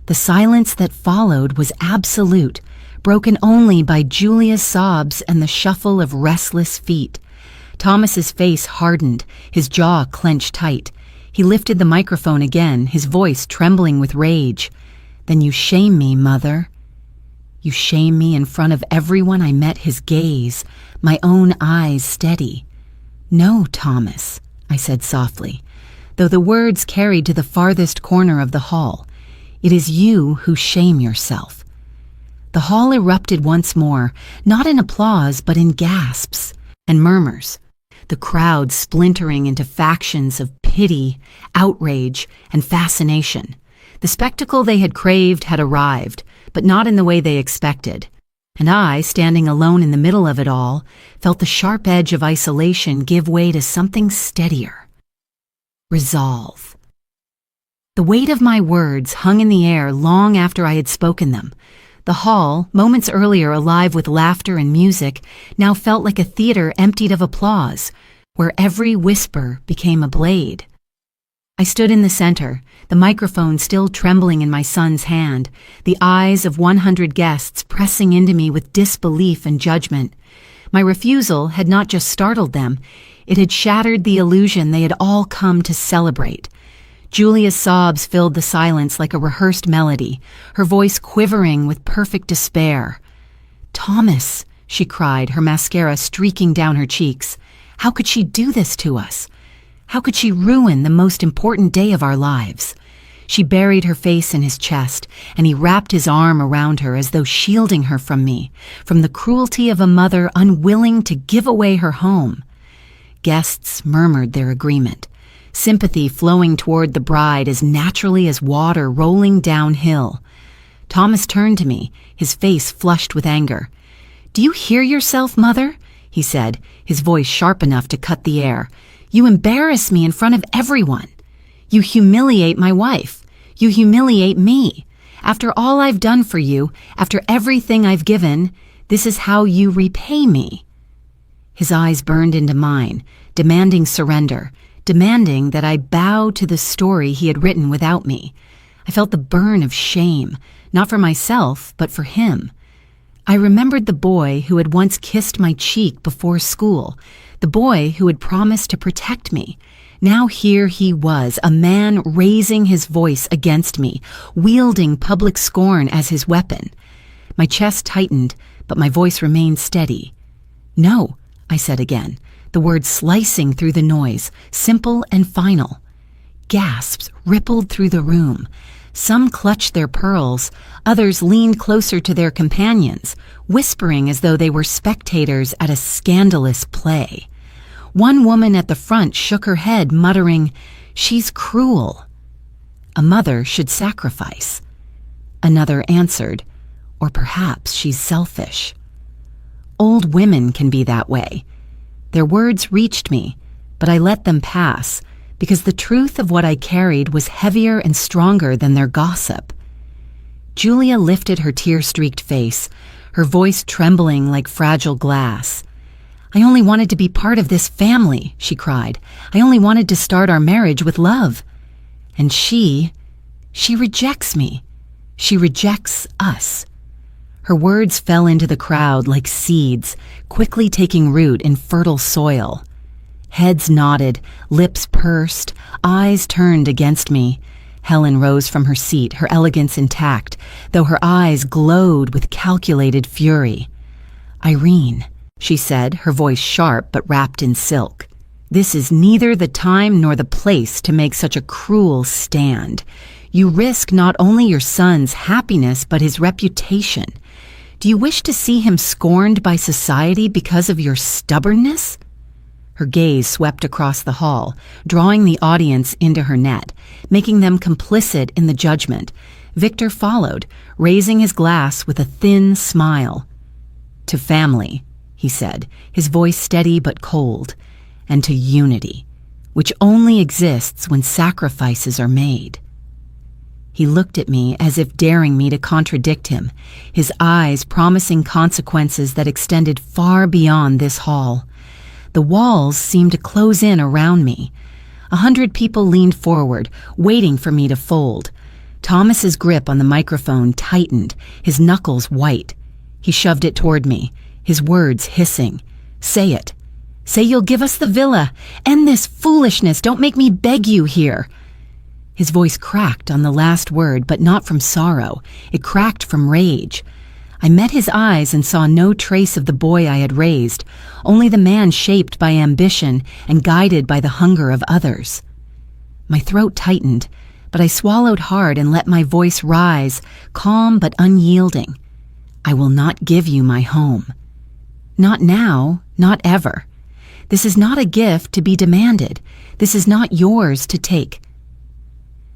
A: The silence that followed was absolute, broken only by Julia's sobs and the shuffle of restless feet. Thomas's face hardened, his jaw clenched tight. He lifted the microphone again, his voice trembling with rage. "Then you shame me, Mother. You shame me in front of everyone." I met his gaze, my own eyes steady. "No, Thomas," I said softly, though the words carried to the farthest corner of the hall. "It is you who shame yourself." The hall erupted once more, not in applause but in gasps and murmurs, the crowd splintering into factions of pity, outrage, and fascination. The spectacle they had craved had arrived, but not in the way they expected. And I, standing alone in the middle of it all, felt the sharp edge of isolation give way to something steadier. Resolve. The weight of my words hung in the air long after I had spoken them. The hall, moments earlier alive with laughter and music, now felt like a theater emptied of applause, where every whisper became a blade. I stood in the center, the microphone still trembling in my son's hand, the eyes of 100 guests pressing into me with disbelief and judgment. My refusal had not just startled them, it had shattered the illusion they had all come to celebrate. Julia's sobs filled the silence like a rehearsed melody, her voice quivering with perfect despair. "Thomas," she cried, her mascara streaking down her cheeks. "How could she do this to us? How could she ruin the most important day of our lives?" She buried her face in his chest, and he wrapped his arm around her as though shielding her from me, from the cruelty of a mother unwilling to give away her home. Guests murmured their agreement, sympathy flowing toward the bride as naturally as water rolling downhill. Thomas turned to me, his face flushed with anger. "Do you hear yourself, Mother?" he said, his voice sharp enough to cut the air. "You embarrass me in front of everyone. You humiliate my wife. You humiliate me. After all I've done for you, after everything I've given, this is how you repay me." His eyes burned into mine, demanding surrender, demanding that I bow to the story he had written without me. I felt the burn of shame, not for myself, but for him. I remembered the boy who had once kissed my cheek before school, the boy who had promised to protect me. Now here he was, a man raising his voice against me, wielding public scorn as his weapon. My chest tightened, but my voice remained steady. "No," I said again, the words slicing through the noise, simple and final. Gasps rippled through the room. Some clutched their pearls, others leaned closer to their companions, whispering as though they were spectators at a scandalous play. One woman at the front shook her head, muttering, "She's cruel. A mother should sacrifice." Another answered, "Or perhaps she's selfish." Old women can be that way. Their words reached me, but I let them pass, because the truth of what I carried was heavier and stronger than their gossip. Julia lifted her tear-streaked face, her voice trembling like fragile glass. "I only wanted to be part of this family," she cried. "I only wanted to start our marriage with love. And she rejects me. She rejects us." Her words fell into the crowd like seeds, quickly taking root in fertile soil. Heads nodded, lips pursed, eyes turned against me. Helen rose from her seat, her elegance intact, though her eyes glowed with calculated fury. "Irene," she said, her voice sharp but wrapped in silk, "this is neither the time nor the place to make such a cruel stand. You risk not only your son's happiness but his reputation. Do you wish to see him scorned by society because of your stubbornness?" Her gaze swept across the hall, drawing the audience into her net, making them complicit in the judgment. Victor followed, raising his glass with a thin smile. "To family," he said, his voice steady but cold, "and to unity, which only exists when sacrifices are made." He looked at me as if daring me to contradict him, his eyes promising consequences that extended far beyond this hall. The walls seemed to close in around me. 100 people leaned forward, waiting for me to fold. Thomas's grip on the microphone tightened, his knuckles white. He shoved it toward me, his words hissing. "Say it. Say you'll give us the villa. End this foolishness. Don't make me beg you here." His voice cracked on the last word, but not from sorrow. It cracked from rage. I met his eyes and saw no trace of the boy I had raised, only the man shaped by ambition and guided by the hunger of others. My throat tightened, but I swallowed hard and let my voice rise, calm but unyielding. "I will not give you my home. Not now, not ever. This is not a gift to be demanded. This is not yours to take."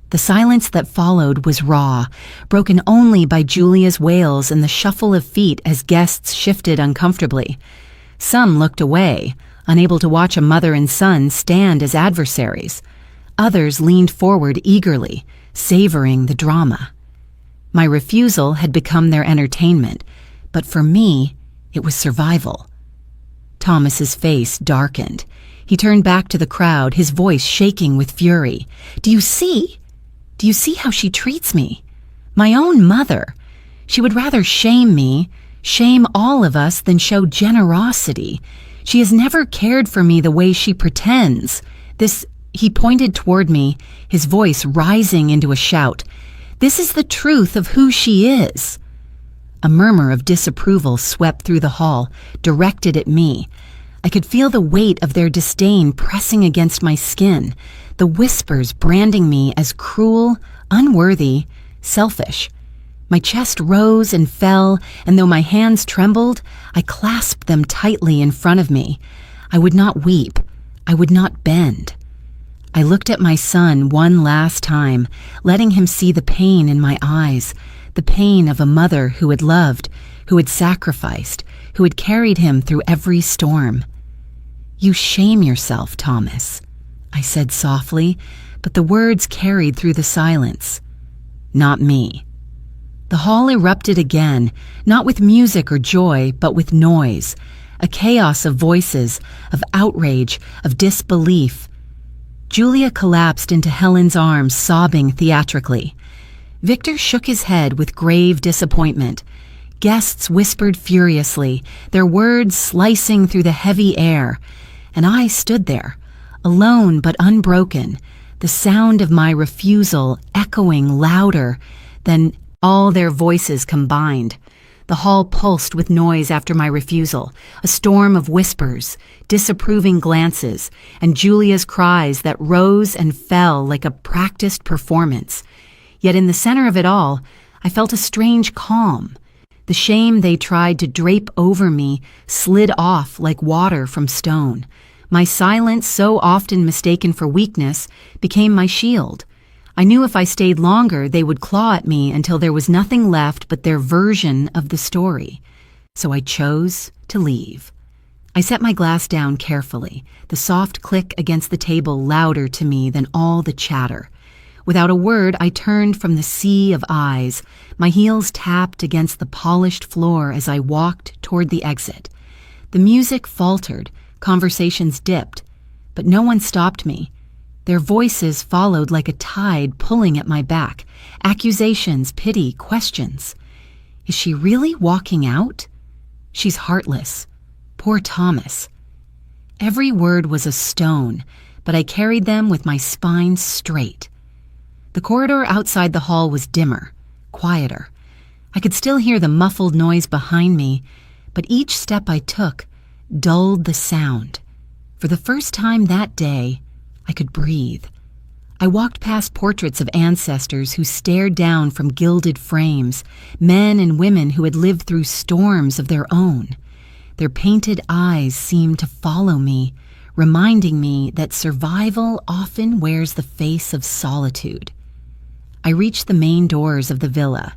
A: The silence that followed was raw, broken only by Julia's wails and the shuffle of feet as guests shifted uncomfortably. Some looked away, unable to watch a mother and son stand as adversaries. Others leaned forward eagerly, savoring the drama. My refusal had become their entertainment, but for me, it was survival. Thomas's face darkened. He turned back to the crowd, his voice shaking with fury. Do you see? Do you see how she treats me? My own mother. She would rather shame me, shame all of us, than show generosity. She has never cared for me the way she pretends. He pointed toward me, his voice rising into a shout. This is the truth of who she is. A murmur of disapproval swept through the hall, directed at me. I could feel the weight of their disdain pressing against my skin, the whispers branding me as cruel, unworthy, selfish. My chest rose and fell, and though my hands trembled, I clasped them tightly in front of me. I would not weep. I would not bend. I looked at my son one last time, letting him see the pain in my eyes, the pain of a mother who had loved, who had sacrificed, who had carried him through every storm. You shame yourself, Thomas, I said softly, but the words carried through the silence. Not me. The hall erupted again, not with music or joy, but with noise, a chaos of voices, of outrage, of disbelief. Julia collapsed into Helen's arms, sobbing theatrically. Victor shook his head with grave disappointment. Guests whispered furiously, their words slicing through the heavy air, and I stood there, alone but unbroken, the sound of my refusal echoing louder than all their voices combined. The hall pulsed with noise after my refusal, a storm of whispers, disapproving glances, and Julia's cries that rose and fell like a practiced performance. Yet in the center of it all, I felt a strange calm. The shame they tried to drape over me slid off like water from stone. My silence, so often mistaken for weakness, became my shield. I knew if I stayed longer, they would claw at me until there was nothing left but their version of the story. So I chose to leave. I set my glass down carefully, the soft click against the table louder to me than all the chatter. Without a word, I turned from the sea of eyes. My heels tapped against the polished floor as I walked toward the exit. The music faltered, conversations dipped, but no one stopped me. Their voices followed like a tide pulling at my back. Accusations, pity, questions. Is she really walking out? She's heartless. Poor Thomas. Every word was a stone, but I carried them with my spine straight. The corridor outside the hall was dimmer, quieter. I could still hear the muffled noise behind me, but each step I took dulled the sound. For the first time that day, I could breathe. I walked past portraits of ancestors who stared down from gilded frames, men and women who had lived through storms of their own. Their painted eyes seemed to follow me, reminding me that survival often wears the face of solitude. I reached the main doors of the villa.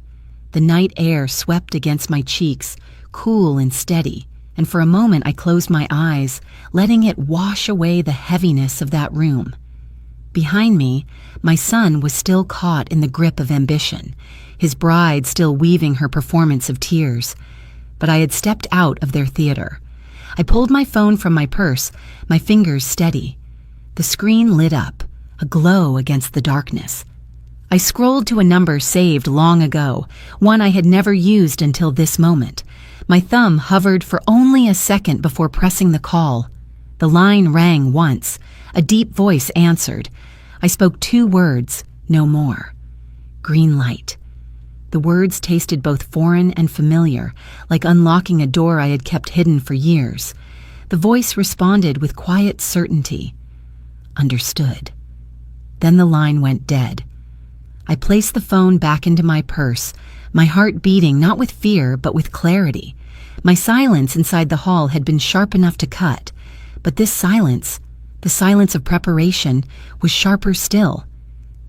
A: The night air swept against my cheeks, cool and steady, and for a moment I closed my eyes, letting it wash away the heaviness of that room. Behind me, my son was still caught in the grip of ambition, his bride still weaving her performance of tears. But I had stepped out of their theater. I pulled my phone from my purse, my fingers steady. The screen lit up, a glow against the darkness. I scrolled to a number saved long ago, one I had never used until this moment. My thumb hovered for only a second before pressing the call. The line rang once. A deep voice answered. I spoke 2 words, no more. Green light. The words tasted both foreign and familiar, like unlocking a door I had kept hidden for years. The voice responded with quiet certainty. Understood. Then the line went dead. I placed the phone back into my purse, my heart beating not with fear but with clarity. My silence inside the hall had been sharp enough to cut, but this silence, the silence of preparation, was sharper still.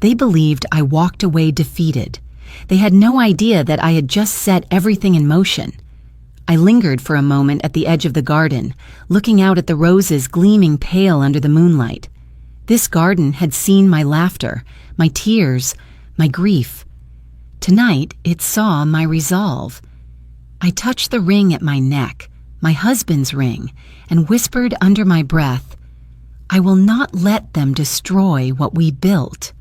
A: They believed I walked away defeated. They had no idea that I had just set everything in motion. I lingered for a moment at the edge of the garden, looking out at the roses gleaming pale under the moonlight. This garden had seen my laughter, my tears, my grief. Tonight it saw my resolve. I touched the ring at my neck, my husband's ring, and whispered under my breath, I will not let them destroy what we built.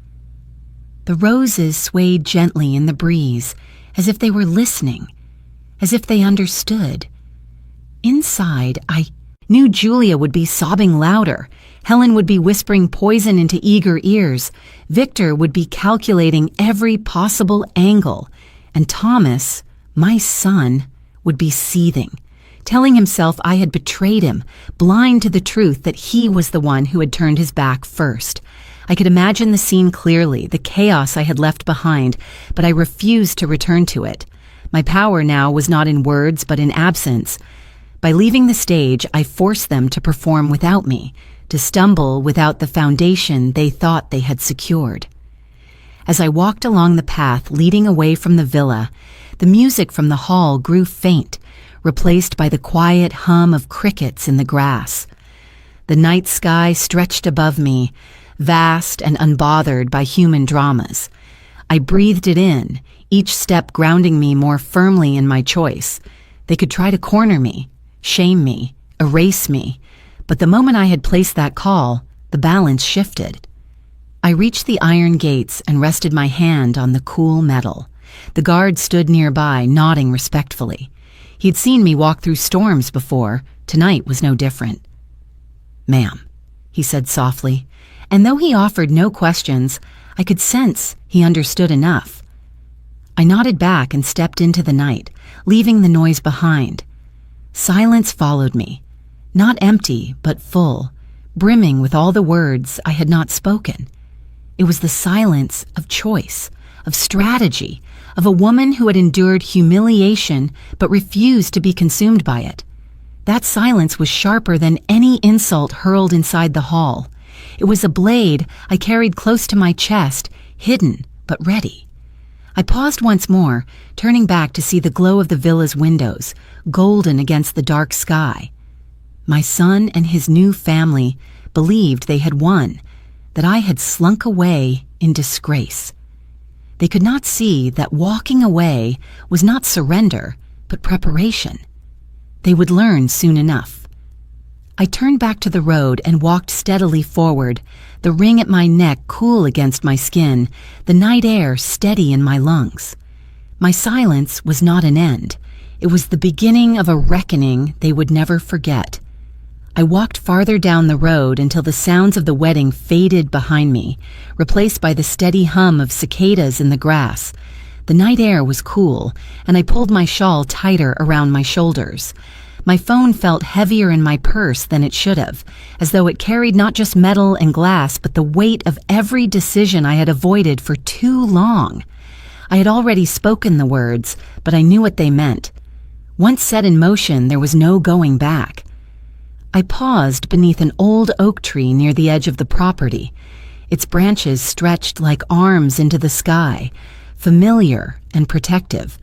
A: The roses swayed gently in the breeze, as if they were listening, as if they understood. Inside, I knew Julia would be sobbing louder. Helen would be whispering poison into eager ears. Victor would be calculating every possible angle. And Thomas, my son, would be seething, telling himself I had betrayed him, blind to the truth that he was the one who had turned his back first. I could imagine the scene clearly, the chaos I had left behind, but I refused to return to it. My power now was not in words, but in absence. By leaving the stage, I forced them to perform without me, to stumble without the foundation they thought they had secured. As I walked along the path leading away from the villa, the music from the hall grew faint, replaced by the quiet hum of crickets in the grass. The night sky stretched above me, vast and unbothered by human dramas. I breathed it in, each step grounding me more firmly in my choice. They could try to corner me, shame me, erase me, but the moment I had placed that call, the balance shifted. I reached the iron gates and rested my hand on the cool metal. The guard stood nearby, nodding respectfully. He'd seen me walk through storms before. Tonight was no different. "Ma'am," he said softly, and though he offered no questions, I could sense he understood enough. I nodded back and stepped into the night, leaving the noise behind. Silence followed me, not empty, but full, brimming with all the words I had not spoken. It was the silence of choice, of strategy, of a woman who had endured humiliation but refused to be consumed by it. That silence was sharper than any insult hurled inside the hall. It was a blade I carried close to my chest, hidden but ready. I paused once more, turning back to see the glow of the villa's windows, golden against the dark sky. My son and his new family believed they had won, that I had slunk away in disgrace. They could not see that walking away was not surrender, but preparation. They would learn soon enough. I turned back to the road and walked steadily forward, the ring at my neck cool against my skin, the night air steady in my lungs. My silence was not an end. It was the beginning of a reckoning they would never forget. I walked farther down the road until the sounds of the wedding faded behind me, replaced by the steady hum of cicadas in the grass. The night air was cool, and I pulled my shawl tighter around my shoulders. My phone felt heavier in my purse than it should have, as though it carried not just metal and glass, but the weight of every decision I had avoided for too long. I had already spoken the words, but I knew what they meant. Once set in motion, there was no going back. I paused beneath an old oak tree near the edge of the property. Its branches stretched like arms into the sky, familiar and protective.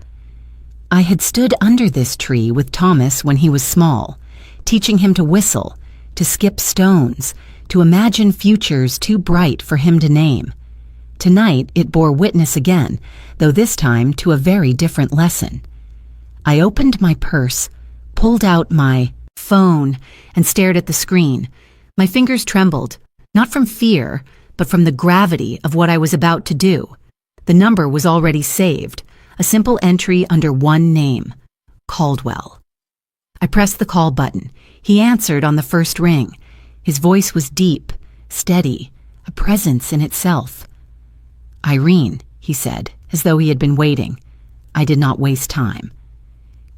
A: I had stood under this tree with Thomas when he was small, teaching him to whistle, to skip stones, to imagine futures too bright for him to name. Tonight it bore witness again, though this time to a very different lesson. I opened my purse, pulled out my phone, and stared at the screen. My fingers trembled, not from fear, but from the gravity of what I was about to do. The number was already saved, a simple entry under one name, Caldwell. I pressed the call button. He answered on the first ring. His voice was deep, steady, a presence in itself. "Irene," he said, as though he had been waiting. I did not waste time.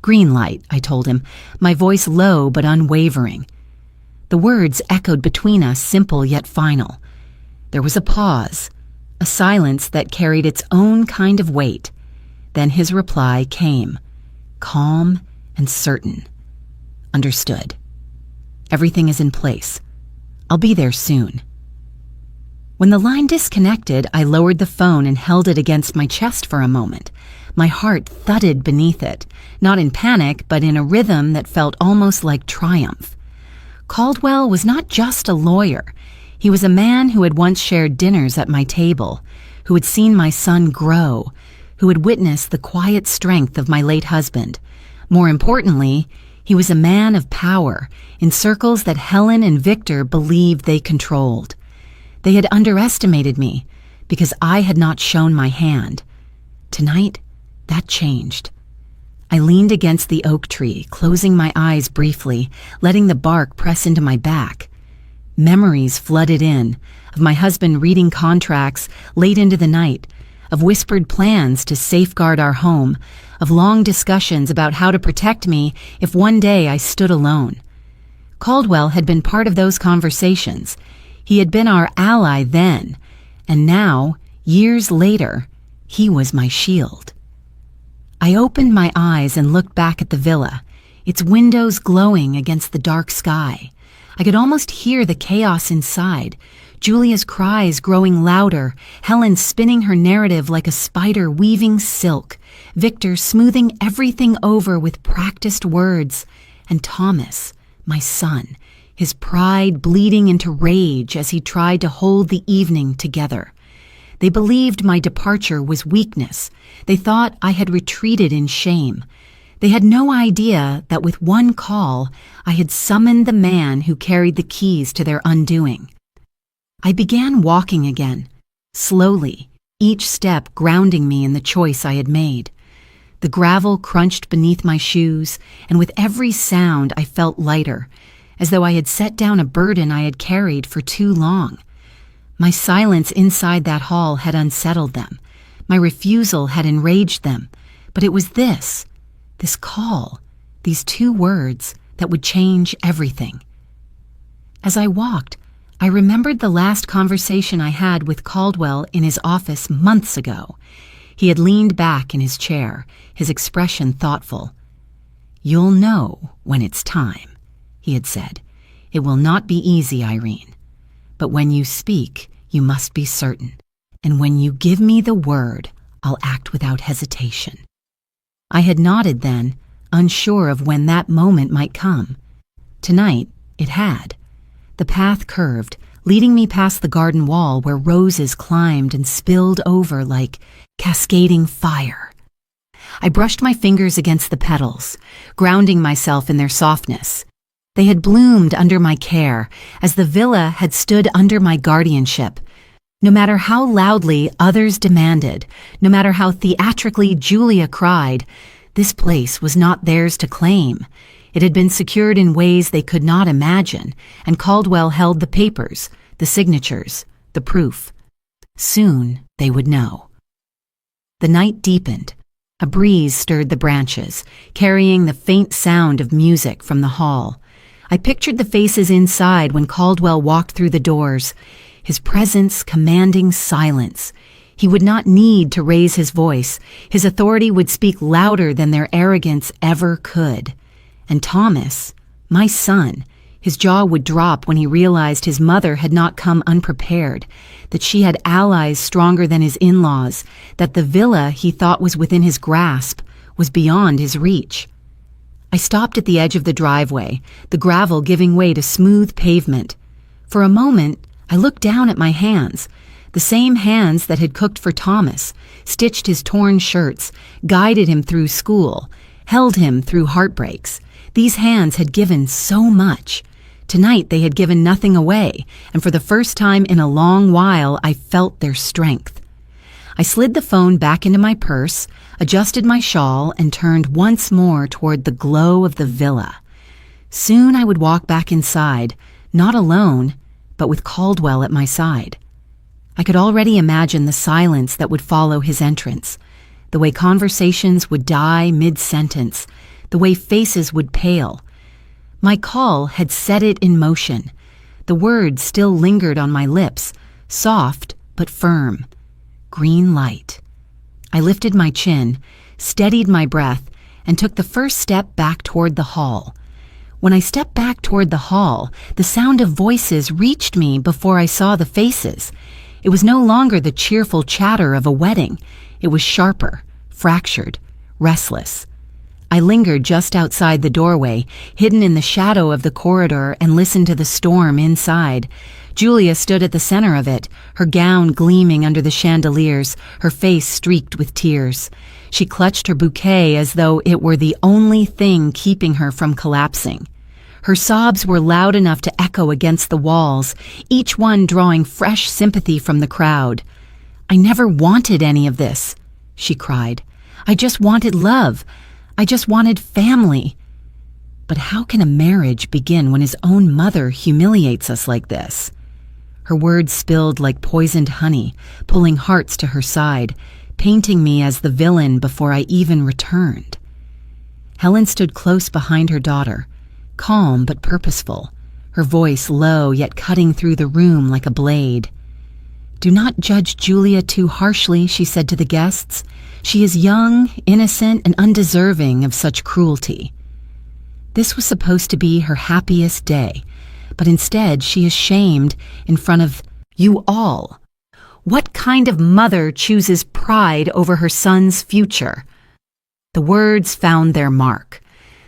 A: "Green light," I told him, my voice low but unwavering. The words echoed between us, simple yet final. There was a pause, a silence that carried its own kind of weight. Then his reply came, calm and certain. "Understood. Everything is in place. I'll be there soon." When the line disconnected, I lowered the phone and held it against my chest for a moment. My heart thudded beneath it, not in panic, but in a rhythm that felt almost like triumph. Caldwell was not just a lawyer. He was a man who had once shared dinners at my table, who had seen my son grow, who had witnessed the quiet strength of my late husband. More importantly, he was a man of power in circles that Helen and Victor believed they controlled. They had underestimated me because I had not shown my hand. Tonight, that changed. I leaned against the oak tree, closing my eyes briefly, letting the bark press into my back. Memories flooded in, of my husband reading contracts late into the night, of whispered plans to safeguard our home, of long discussions about how to protect me if one day I stood alone. Caldwell had been part of those conversations. He had been our ally then, and now, years later, he was my shield. I opened my eyes and looked back at the villa, its windows glowing against the dark sky. I could almost hear the chaos inside, Julia's cries growing louder, Helen spinning her narrative like a spider weaving silk, Victor smoothing everything over with practiced words, and Thomas, my son, his pride bleeding into rage as he tried to hold the evening together. They believed my departure was weakness. They thought I had retreated in shame. They had no idea that with one call, I had summoned the man who carried the keys to their undoing. I began walking again, slowly, each step grounding me in the choice I had made. The gravel crunched beneath my shoes, and with every sound I felt lighter, as though I had set down a burden I had carried for too long. My silence inside that hall had unsettled them. My refusal had enraged them. But it was this call, these two words that would change everything. As I walked, I remembered the last conversation I had with Caldwell in his office months ago. He had leaned back in his chair, his expression thoughtful. "You'll know when it's time," he had said. "It will not be easy, Irene. But when you speak, you must be certain. And when you give me the word, I'll act without hesitation." I had nodded then, unsure of when that moment might come. Tonight, it had. The path curved, leading me past the garden wall where roses climbed and spilled over like cascading fire. I brushed my fingers against the petals, grounding myself in their softness. They had bloomed under my care, as the villa had stood under my guardianship. No matter how loudly others demanded, no matter how theatrically Julia cried, This place was not theirs to claim. It had been secured in ways they could not imagine, and Caldwell held the papers, the signatures, the proof. Soon they would know. The night deepened. A breeze stirred the branches, carrying the faint sound of music from the hall. I pictured the faces inside when Caldwell walked through the doors, his presence commanding silence. He would not need to raise his voice. His authority would speak louder than their arrogance ever could. And Thomas, my son, his jaw would drop when he realized his mother had not come unprepared, that she had allies stronger than his in-laws, that the villa he thought was within his grasp was beyond his reach. I stopped at the edge of the driveway, the gravel giving way to smooth pavement. For a moment, I looked down at my hands, the same hands that had cooked for Thomas, stitched his torn shirts, guided him through school, held him through heartbreaks. These hands had given so much. Tonight they had given nothing away, and for the first time in a long while I felt their strength. I slid the phone back into my purse, adjusted my shawl, and turned once more toward the glow of the villa. Soon I would walk back inside, not alone, but with Caldwell at my side. I could already imagine the silence that would follow his entrance, the way conversations would die mid-sentence, the way faces would pale. My call had set it in motion. The words still lingered on my lips, soft but firm. Green light. I lifted my chin, steadied my breath, and took the first step back toward the hall. When I stepped back toward the hall, the sound of voices reached me before I saw the faces. It was no longer the cheerful chatter of a wedding. It was sharper, fractured, restless. I lingered just outside the doorway, hidden in the shadow of the corridor, and listened to the storm inside. Julia stood at the center of it, her gown gleaming under the chandeliers, her face streaked with tears. She clutched her bouquet as though it were the only thing keeping her from collapsing. Her sobs were loud enough to echo against the walls, each one drawing fresh sympathy from the crowd. "I never wanted any of this," she cried. "I just wanted love. I just wanted family." But how can a marriage begin when his own mother humiliates us like this? Her words spilled like poisoned honey, pulling hearts to her side, painting me as the villain before I even returned. Helen stood close behind her daughter, calm but purposeful, her voice low yet cutting through the room like a blade. "Do not judge Julia too harshly," she said to the guests. "She is young, innocent, and undeserving of such cruelty." This was supposed to be her happiest day, but instead she is shamed in front of you all. What kind of mother chooses pride over her son's future? The words found their mark.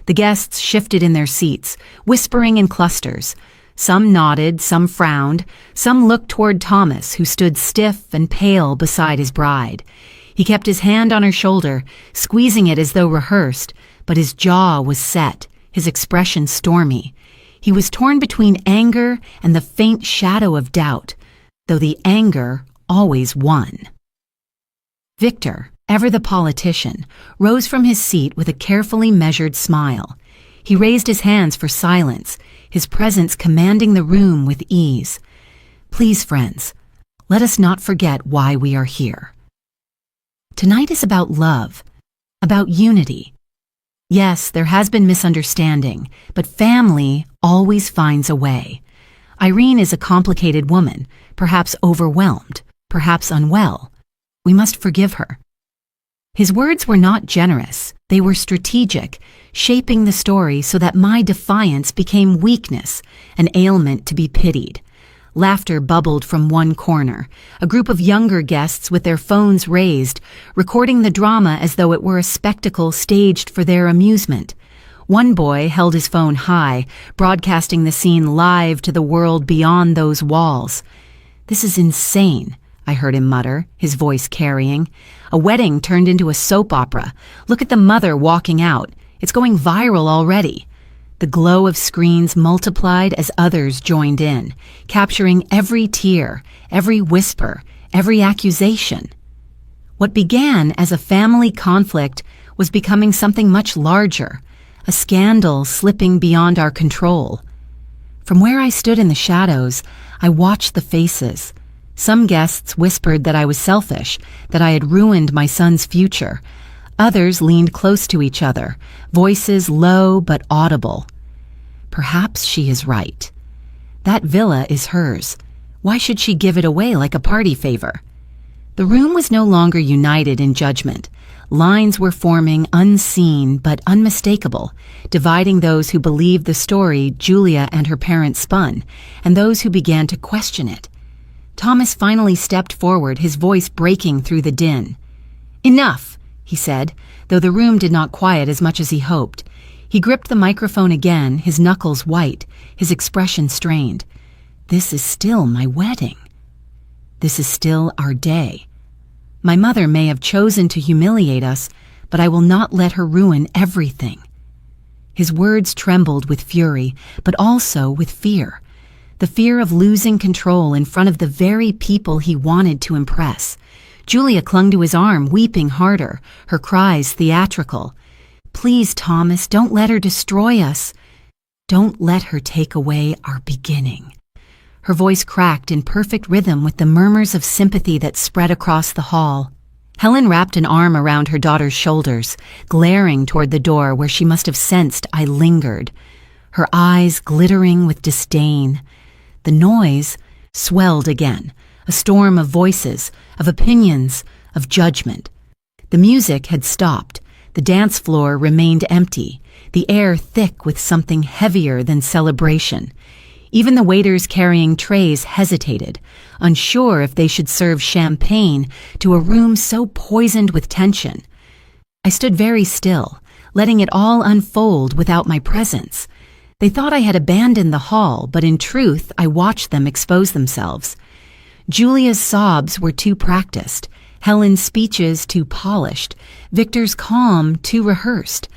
A: The guests shifted in their seats, whispering in clusters. Some nodded, some frowned, some looked toward Thomas, who stood stiff and pale beside his bride. He kept his hand on her shoulder, squeezing it as though rehearsed, but his jaw was set, his expression stormy. He was torn between anger and the faint shadow of doubt, though the anger always won. Victor, ever the politician, rose from his seat with a carefully measured smile. He raised his hands for silence, his presence commanding the room with ease. "Please, friends, let us not forget why we are here. Tonight is about love, about unity. Yes, there has been misunderstanding, but family always finds a way. Irene is a complicated woman, perhaps overwhelmed, perhaps unwell. We must forgive her." His words were not generous, they were strategic, shaping the story so that my defiance became weakness, an ailment to be pitied. Laughter bubbled from one corner, a group of younger guests with their phones raised, recording the drama as though it were a spectacle staged for their amusement. One boy held his phone high, broadcasting the scene live to the world beyond those walls. "This is insane," I heard him mutter, his voice carrying. "A wedding turned into a soap opera. Look at the mother walking out. It's going viral already." The glow of screens multiplied as others joined in, capturing every tear, every whisper, every accusation. What began as a family conflict was becoming something much larger, a scandal slipping beyond our control. From where I stood in the shadows, I watched the faces. Some guests whispered that I was selfish, that I had ruined my son's future. Others leaned close to each other, voices low but audible. Perhaps she is right. That villa is hers. Why should she give it away like a party favor? The room was no longer united in judgment. Lines were forming, unseen but unmistakable, dividing those who believed the story Julia and her parents spun, and those who began to question it. Thomas finally stepped forward, his voice breaking through the din. "Enough," he said, though the room did not quiet as much as he hoped. He gripped the microphone again, his knuckles white, his expression strained. "This is still my wedding. This is still our day. My mother may have chosen to humiliate us, but I will not let her ruin everything." His words trembled with fury, but also with fear. The fear of losing control in front of the very people he wanted to impress. Julia clung to his arm, weeping harder, her cries theatrical. "Please, Thomas, don't let her destroy us. Don't let her take away our beginning." Her voice cracked in perfect rhythm with the murmurs of sympathy that spread across the hall. Helen wrapped an arm around her daughter's shoulders, glaring toward the door where she must have sensed I lingered, her eyes glittering with disdain. The noise swelled again, a storm of voices, of opinions, of judgment. The music had stopped. The dance floor remained empty, the air thick with something heavier than celebration. Even the waiters carrying trays hesitated, unsure if they should serve champagne to a room so poisoned with tension. I stood very still, letting it all unfold without my presence. They thought I had abandoned the hall, but in truth I watched them expose themselves. Julia's sobs were too practiced, Helen's speeches too polished, Victor's calm too rehearsed.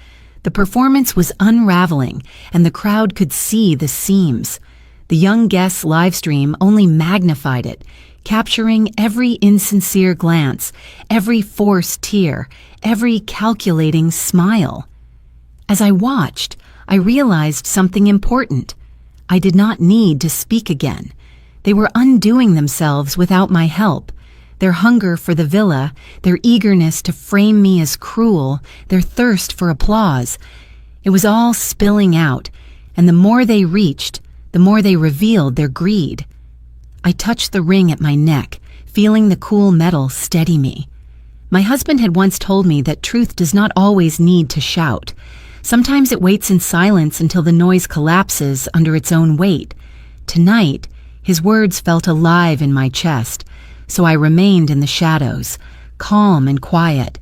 A: The performance was unraveling, and the crowd could see the seams. The young guest's live stream only magnified it, capturing every insincere glance, every forced tear, every calculating smile. As I watched, I realized something important. I did not need to speak again. They were undoing themselves without my help. Their hunger for the villa, their eagerness to frame me as cruel, their thirst for applause. It was all spilling out, and the more they reached, the more they revealed their greed. I touched the ring at my neck, feeling the cool metal steady me. My husband had once told me that truth does not always need to shout. Sometimes it waits in silence until the noise collapses under its own weight. Tonight, his words felt alive in my chest, so I remained in the shadows, calm and quiet,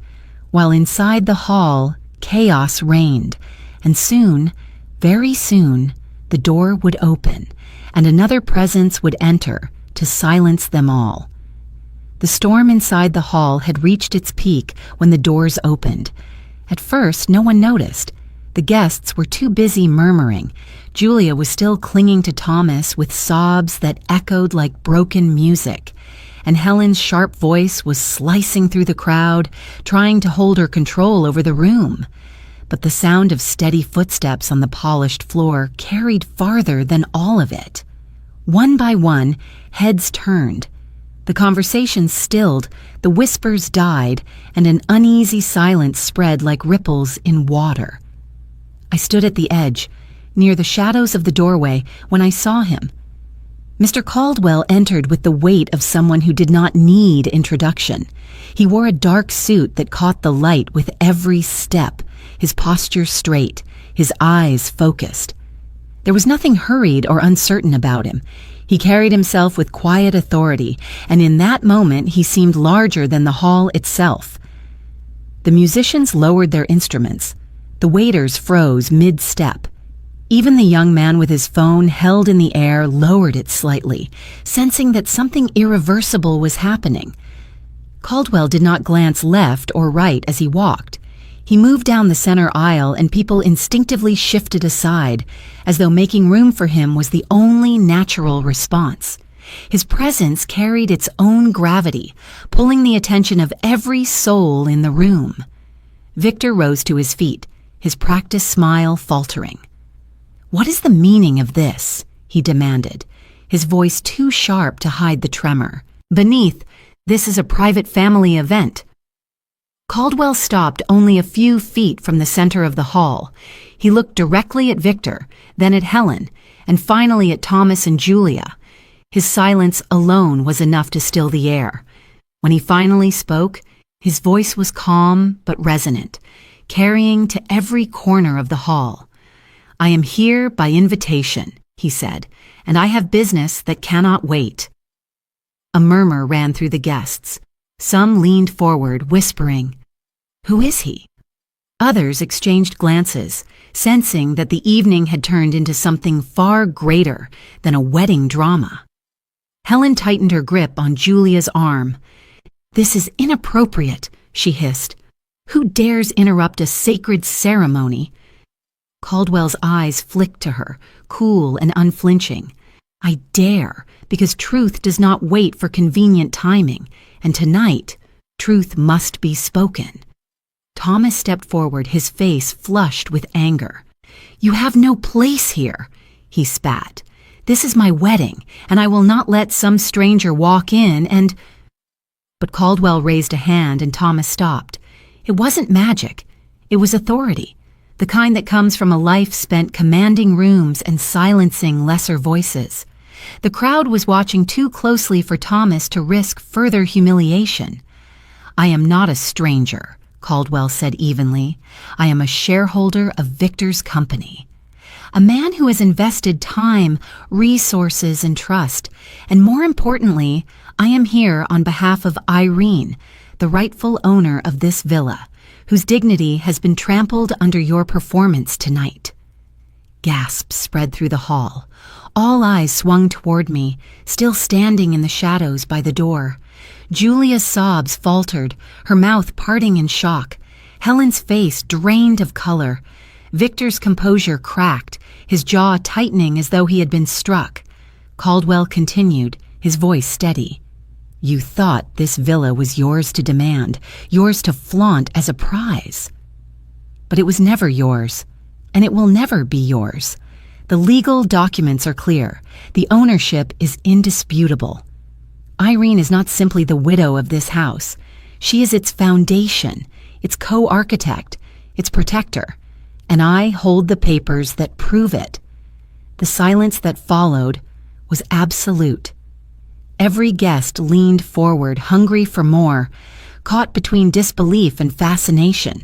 A: while inside the hall, chaos reigned, and soon, very soon, the door would open, and another presence would enter to silence them all. The storm inside the hall had reached its peak when the doors opened. At first, no one noticed. The guests were too busy murmuring. Julia was still clinging to Thomas with sobs that echoed like broken music, and Helen's sharp voice was slicing through the crowd, trying to hold her control over the room. But the sound of steady footsteps on the polished floor carried farther than all of it. One by one, heads turned. The conversation stilled, the whispers died, and an uneasy silence spread like ripples in water. I stood at the edge, near the shadows of the doorway, when I saw him. Mr. Caldwell entered with the weight of someone who did not need introduction. He wore a dark suit that caught the light with every step, his posture straight, his eyes focused. There was nothing hurried or uncertain about him. He carried himself with quiet authority, and in that moment he seemed larger than the hall itself. The musicians lowered their instruments. The waiters froze mid-step. Even the young man with his phone held in the air lowered it slightly, sensing that something irreversible was happening. Caldwell did not glance left or right as he walked. He moved down the center aisle and people instinctively shifted aside, as though making room for him was the only natural response. His presence carried its own gravity, pulling the attention of every soul in the room. Victor rose to his feet, his practiced smile faltering. "What is the meaning of this?" he demanded, his voice too sharp to hide the tremor. "Beneath, this is a private family event." Caldwell stopped only a few feet from the center of the hall. He looked directly at Victor, then at Helen, and finally at Thomas and Julia. His silence alone was enough to still the air. When he finally spoke, his voice was calm but resonant, carrying to every corner of the hall. "I am here by invitation," he said, "and I have business that cannot wait." A murmur ran through the guests. Some leaned forward, whispering, "Who is he?" Others exchanged glances, sensing that the evening had turned into something far greater than a wedding drama. Helen tightened her grip on Julia's arm. "This is inappropriate," she hissed. "Who dares interrupt a sacred ceremony?" Caldwell's eyes flicked to her, cool and unflinching. "I dare, because truth does not wait for convenient timing, and tonight, truth must be spoken." Thomas stepped forward, his face flushed with anger. "You have no place here," he spat. "This is my wedding, and I will not let some stranger walk in and—" But Caldwell raised a hand and Thomas stopped. It wasn't magic. It was authority, the kind that comes from a life spent commanding rooms and silencing lesser voices. The crowd was watching too closely for Thomas to risk further humiliation. "I am not a stranger," Caldwell said evenly. "I am a shareholder of Victor's company. A man who has invested time, resources, and trust. And more importantly, I am here on behalf of Irene, the rightful owner of this villa, whose dignity has been trampled under your performance tonight." Gasps spread through the hall. All eyes swung toward me, still standing in the shadows by the door. Julia's sobs faltered, her mouth parting in shock. Helen's face drained of color. Victor's composure cracked, his jaw tightening as though he had been struck. Caldwell continued, his voice steady. "You thought this villa was yours to demand, yours to flaunt as a prize. But it was never yours, and it will never be yours. The legal documents are clear. The ownership is indisputable. Irene is not simply the widow of this house. She is its foundation, its co-architect, its protector, and I hold the papers that prove it." The silence that followed was absolute. Every guest leaned forward, hungry for more, caught between disbelief and fascination.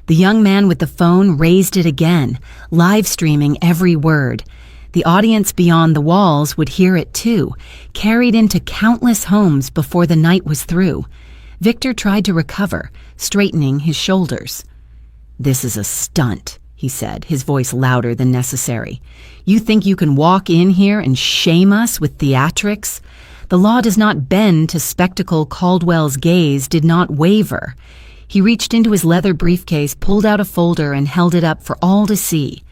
A: The young man with the phone raised it again, live streaming every word. The audience beyond the walls would hear it too, carried into countless homes before the night was through. Victor tried to recover, straightening his shoulders. "This is a stunt," he said, his voice louder than necessary. "You think you can walk in here and shame us with theatrics? The law does not bend to spectacle." Caldwell's gaze did not waver. He reached into his leather briefcase, pulled out a folder, and held it up for all to see.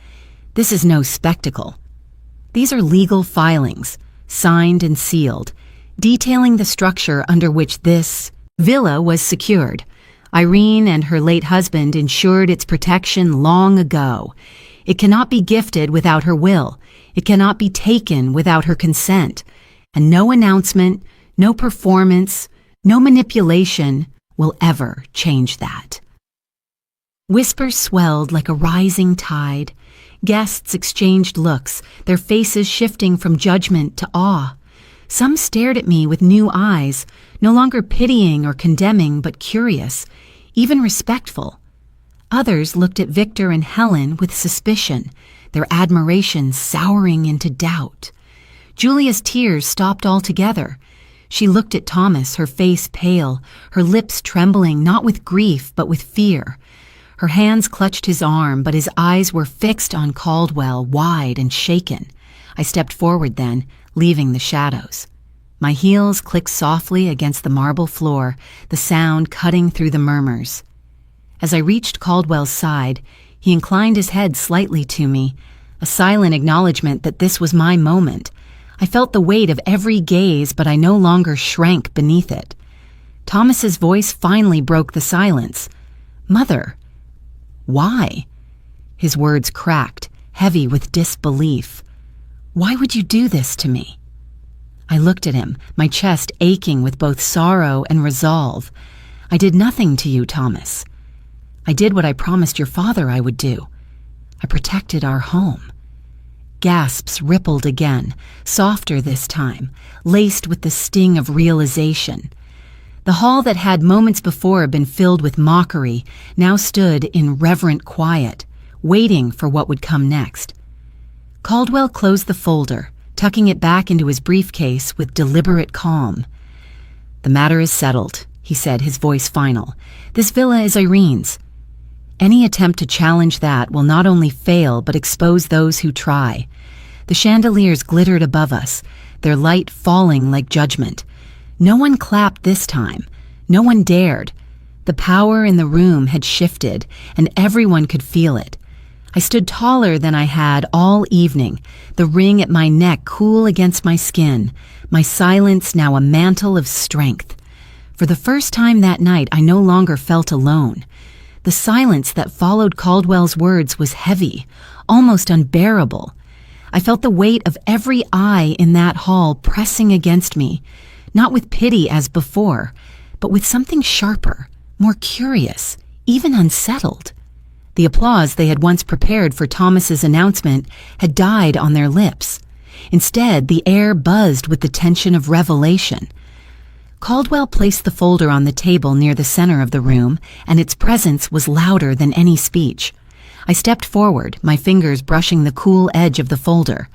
A: "This is no spectacle. These are legal filings, signed and sealed, detailing the structure under which this villa was secured. Irene and her late husband ensured its protection long ago. It cannot be gifted without her will. It cannot be taken without her consent. And no announcement, no performance, no manipulation will ever change that." Whispers swelled like a rising tide. Guests exchanged looks, their faces shifting from judgment to awe. Some stared at me with new eyes, no longer pitying or condemning, but curious, even respectful. Others looked at Victor and Helen with suspicion, their admiration souring into doubt. Julia's tears stopped altogether. She looked at Thomas, her face pale, her lips trembling not with grief but with fear. Her hands clutched his arm, but his eyes were fixed on Caldwell, wide and shaken. I stepped forward then, leaving the shadows. My heels clicked softly against the marble floor, the sound cutting through the murmurs. As I reached Caldwell's side, he inclined his head slightly to me, a silent acknowledgement that this was my moment. I felt the weight of every gaze, but I no longer shrank beneath it. Thomas's voice finally broke the silence. "Mother, Why? His words cracked, heavy with disbelief. Why would you do this to me? I looked at him, my chest aching with both sorrow and resolve. I did nothing to you, Thomas. I did what I promised your father I would do. I protected our home. Gasps rippled again, softer this time, laced with the sting of realization. The hall that had moments before been filled with mockery now stood in reverent quiet, waiting for what would come next. Caldwell closed the folder, tucking it back into his briefcase with deliberate calm. "The matter is settled," he said, his voice final. "This villa is Irene's. Any attempt to challenge that will not only fail but expose those who try." The chandeliers glittered above us, their light falling like judgment. No one clapped this time. No one dared. The power in the room had shifted, and everyone could feel it. I stood taller than I had all evening, the ring at my neck cool against my skin, my silence now a mantle of strength. For the first time that night, I no longer felt alone. The silence that followed Caldwell's words was heavy, almost unbearable. I felt the weight of every eye in that hall pressing against me, not with pity as before, but with something sharper, more curious, even unsettled. The applause they had once prepared for Thomas's announcement had died on their lips. Instead, the air buzzed with the tension of revelation. Caldwell placed the folder on the table near the center of the room, and its presence was louder than any speech. I stepped forward, my fingers brushing the cool edge of the folder.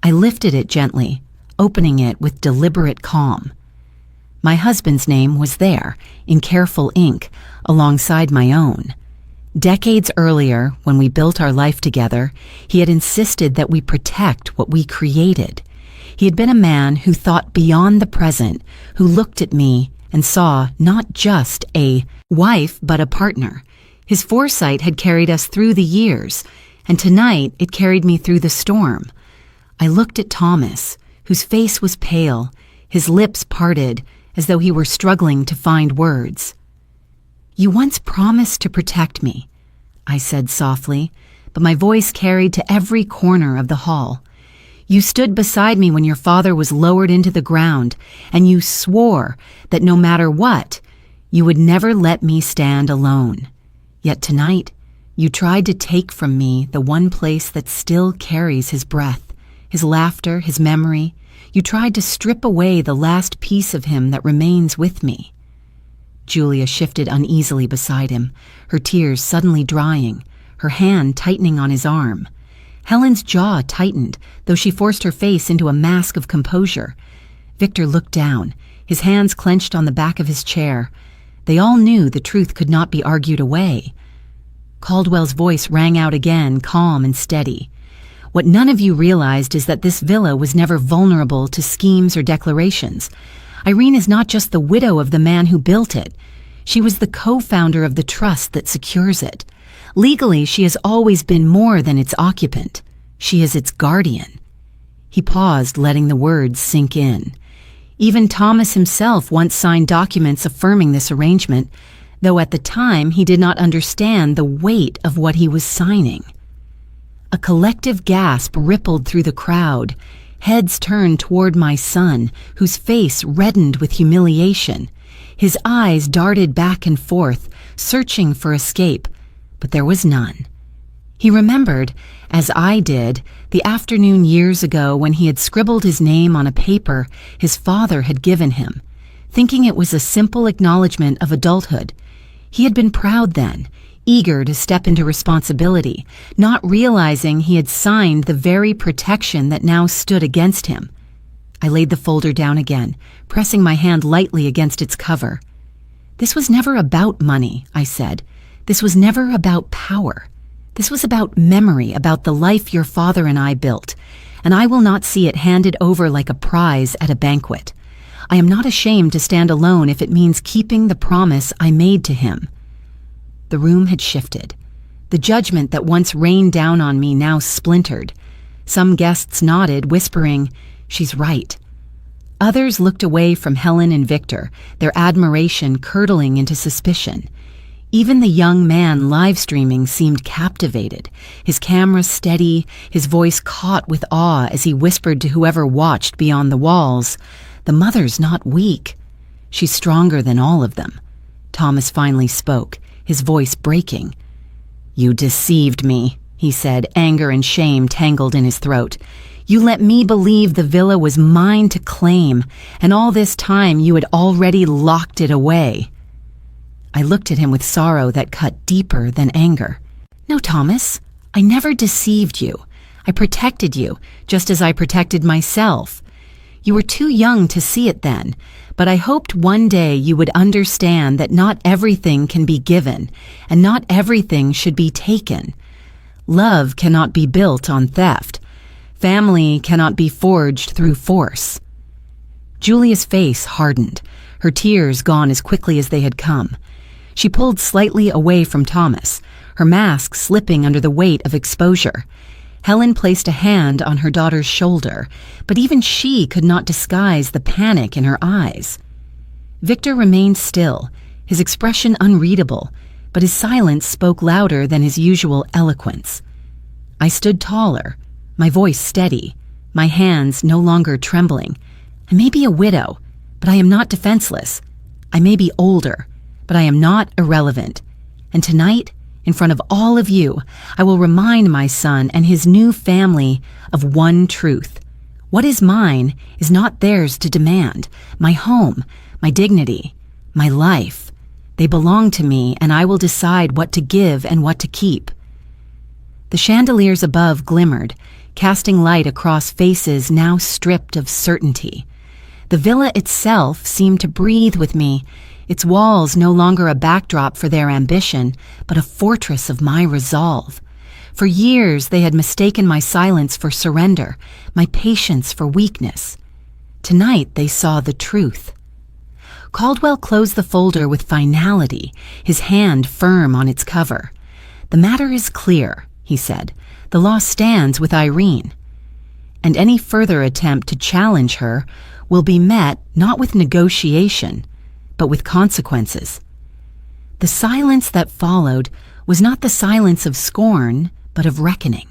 A: I lifted it gently, opening it with deliberate calm. My husband's name was there, in careful ink, alongside my own. Decades earlier, when we built our life together, he had insisted that we protect what we created. He had been a man who thought beyond the present, who looked at me and saw not just a wife, but a partner. His foresight had carried us through the years, and tonight it carried me through the storm. I looked at Thomas, whose face was pale, his lips parted, as though he were struggling to find words. "You once promised to protect me," I said softly, but my voice carried to every corner of the hall. "You stood beside me when your father was lowered into the ground, and you swore that no matter what, you would never let me stand alone. Yet tonight, you tried to take from me the one place that still carries his breath, his laughter, his memory. You tried to strip away the last piece of him that remains with me." Julia shifted uneasily beside him, her tears suddenly drying, her hand tightening on his arm. Helen's jaw tightened, though she forced her face into a mask of composure. Victor looked down, his hands clenched on the back of his chair. They all knew the truth could not be argued away. Caldwell's voice rang out again, calm and steady. "What none of you realized is that this villa was never vulnerable to schemes or declarations. Irene is not just the widow of the man who built it. She was the co-founder of the trust that secures it. Legally, she has always been more than its occupant. She is its guardian." He paused, letting the words sink in. Even Thomas himself once signed documents affirming this arrangement, though at the time he did not understand the weight of what he was signing. A collective gasp rippled through the crowd. Heads turned toward my son, whose face reddened with humiliation. His eyes darted back and forth, searching for escape, but there was none. He remembered, as I did, the afternoon years ago when he had scribbled his name on a paper his father had given him, thinking it was a simple acknowledgement of adulthood. He had been proud then, eager to step into responsibility, not realizing he had signed the very protection that now stood against him. I laid the folder down again, pressing my hand lightly against its cover. "This was never about money," I said. "This was never about power. This was about memory, about the life your father and I built, and I will not see it handed over like a prize at a banquet. I am not ashamed to stand alone if it means keeping the promise I made to him." The room had shifted. The judgment that once rained down on me now splintered. Some guests nodded, whispering, "She's right." Others looked away from Helen and Victor, their admiration curdling into suspicion. Even the young man live streaming seemed captivated, his camera steady, his voice caught with awe as he whispered to whoever watched beyond the walls, "The mother's not weak. She's stronger than all of them." Thomas finally spoke, his voice breaking. "You deceived me," he said, anger and shame tangled in his throat. "You let me believe the villa was mine to claim, and all this time you had already locked it away." I looked at him with sorrow that cut deeper than anger. "No, Thomas, I never deceived you. I protected you, just as I protected myself. You were too young to see it then, but I hoped one day you would understand that not everything can be given, and not everything should be taken. Love cannot be built on theft. Family cannot be forged through force." Julia's face hardened, her tears gone as quickly as they had come. She pulled slightly away from Thomas, her mask slipping under the weight of exposure. Helen placed a hand on her daughter's shoulder, but even she could not disguise the panic in her eyes. Victor remained still, his expression unreadable, but his silence spoke louder than his usual eloquence. I stood taller, my voice steady, my hands no longer trembling. I may be a widow, but I am not defenseless. I may be older, but I am not irrelevant. And tonight, in front of all of you, I will remind my son and his new family of one truth. What is mine is not theirs to demand. My home, my dignity, my life. They belong to me, and I will decide what to give and what to keep. The chandeliers above glimmered, casting light across faces now stripped of certainty. The villa itself seemed to breathe with me, its walls no longer a backdrop for their ambition, but a fortress of my resolve. For years they had mistaken my silence for surrender, my patience for weakness. Tonight they saw the truth. Caldwell closed the folder with finality, his hand firm on its cover. "The matter is clear," he said. "The law stands with Irene. And any further attempt to challenge her will be met not with negotiation, but with consequences." The silence that followed was not the silence of scorn, but of reckoning.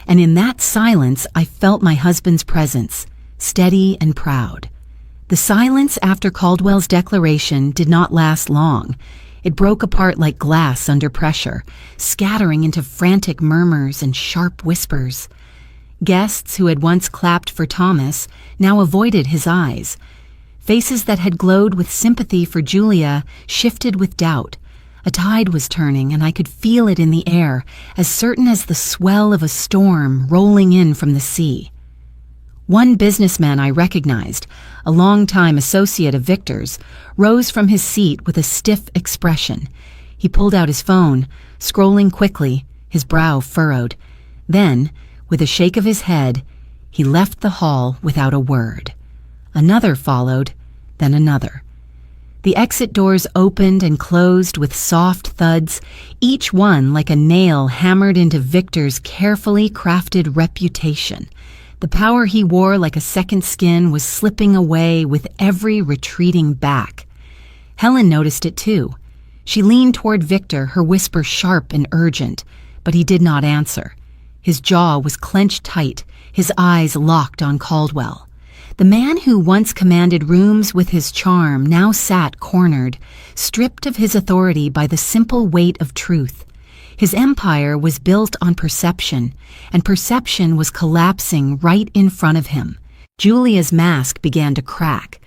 A: And in that silence I felt my husband's presence, steady and proud. The silence after Caldwell's declaration did not last long. It broke apart like glass under pressure, scattering into frantic murmurs and sharp whispers. Guests who had once clapped for Thomas now avoided his eyes. Faces that had glowed with sympathy for Julia shifted with doubt. A tide was turning, and I could feel it in the air, as certain as the swell of a storm rolling in from the sea. One businessman I recognized, a longtime associate of Victor's, rose from his seat with a stiff expression. He pulled out his phone, scrolling quickly, his brow furrowed. Then, with a shake of his head, he left the hall without a word. Another followed, then another. The exit doors opened and closed with soft thuds, each one like a nail hammered into Victor's carefully crafted reputation. The power he wore like a second skin was slipping away with every retreating back. Helen noticed it too. She leaned toward Victor, her whisper sharp and urgent, but he did not answer. His jaw was clenched tight, his eyes locked on Caldwell. The man who once commanded rooms with his charm now sat cornered, stripped of his authority by the simple weight of truth. His empire was built on perception, and perception was collapsing right in front of him. Julia's mask began to crack.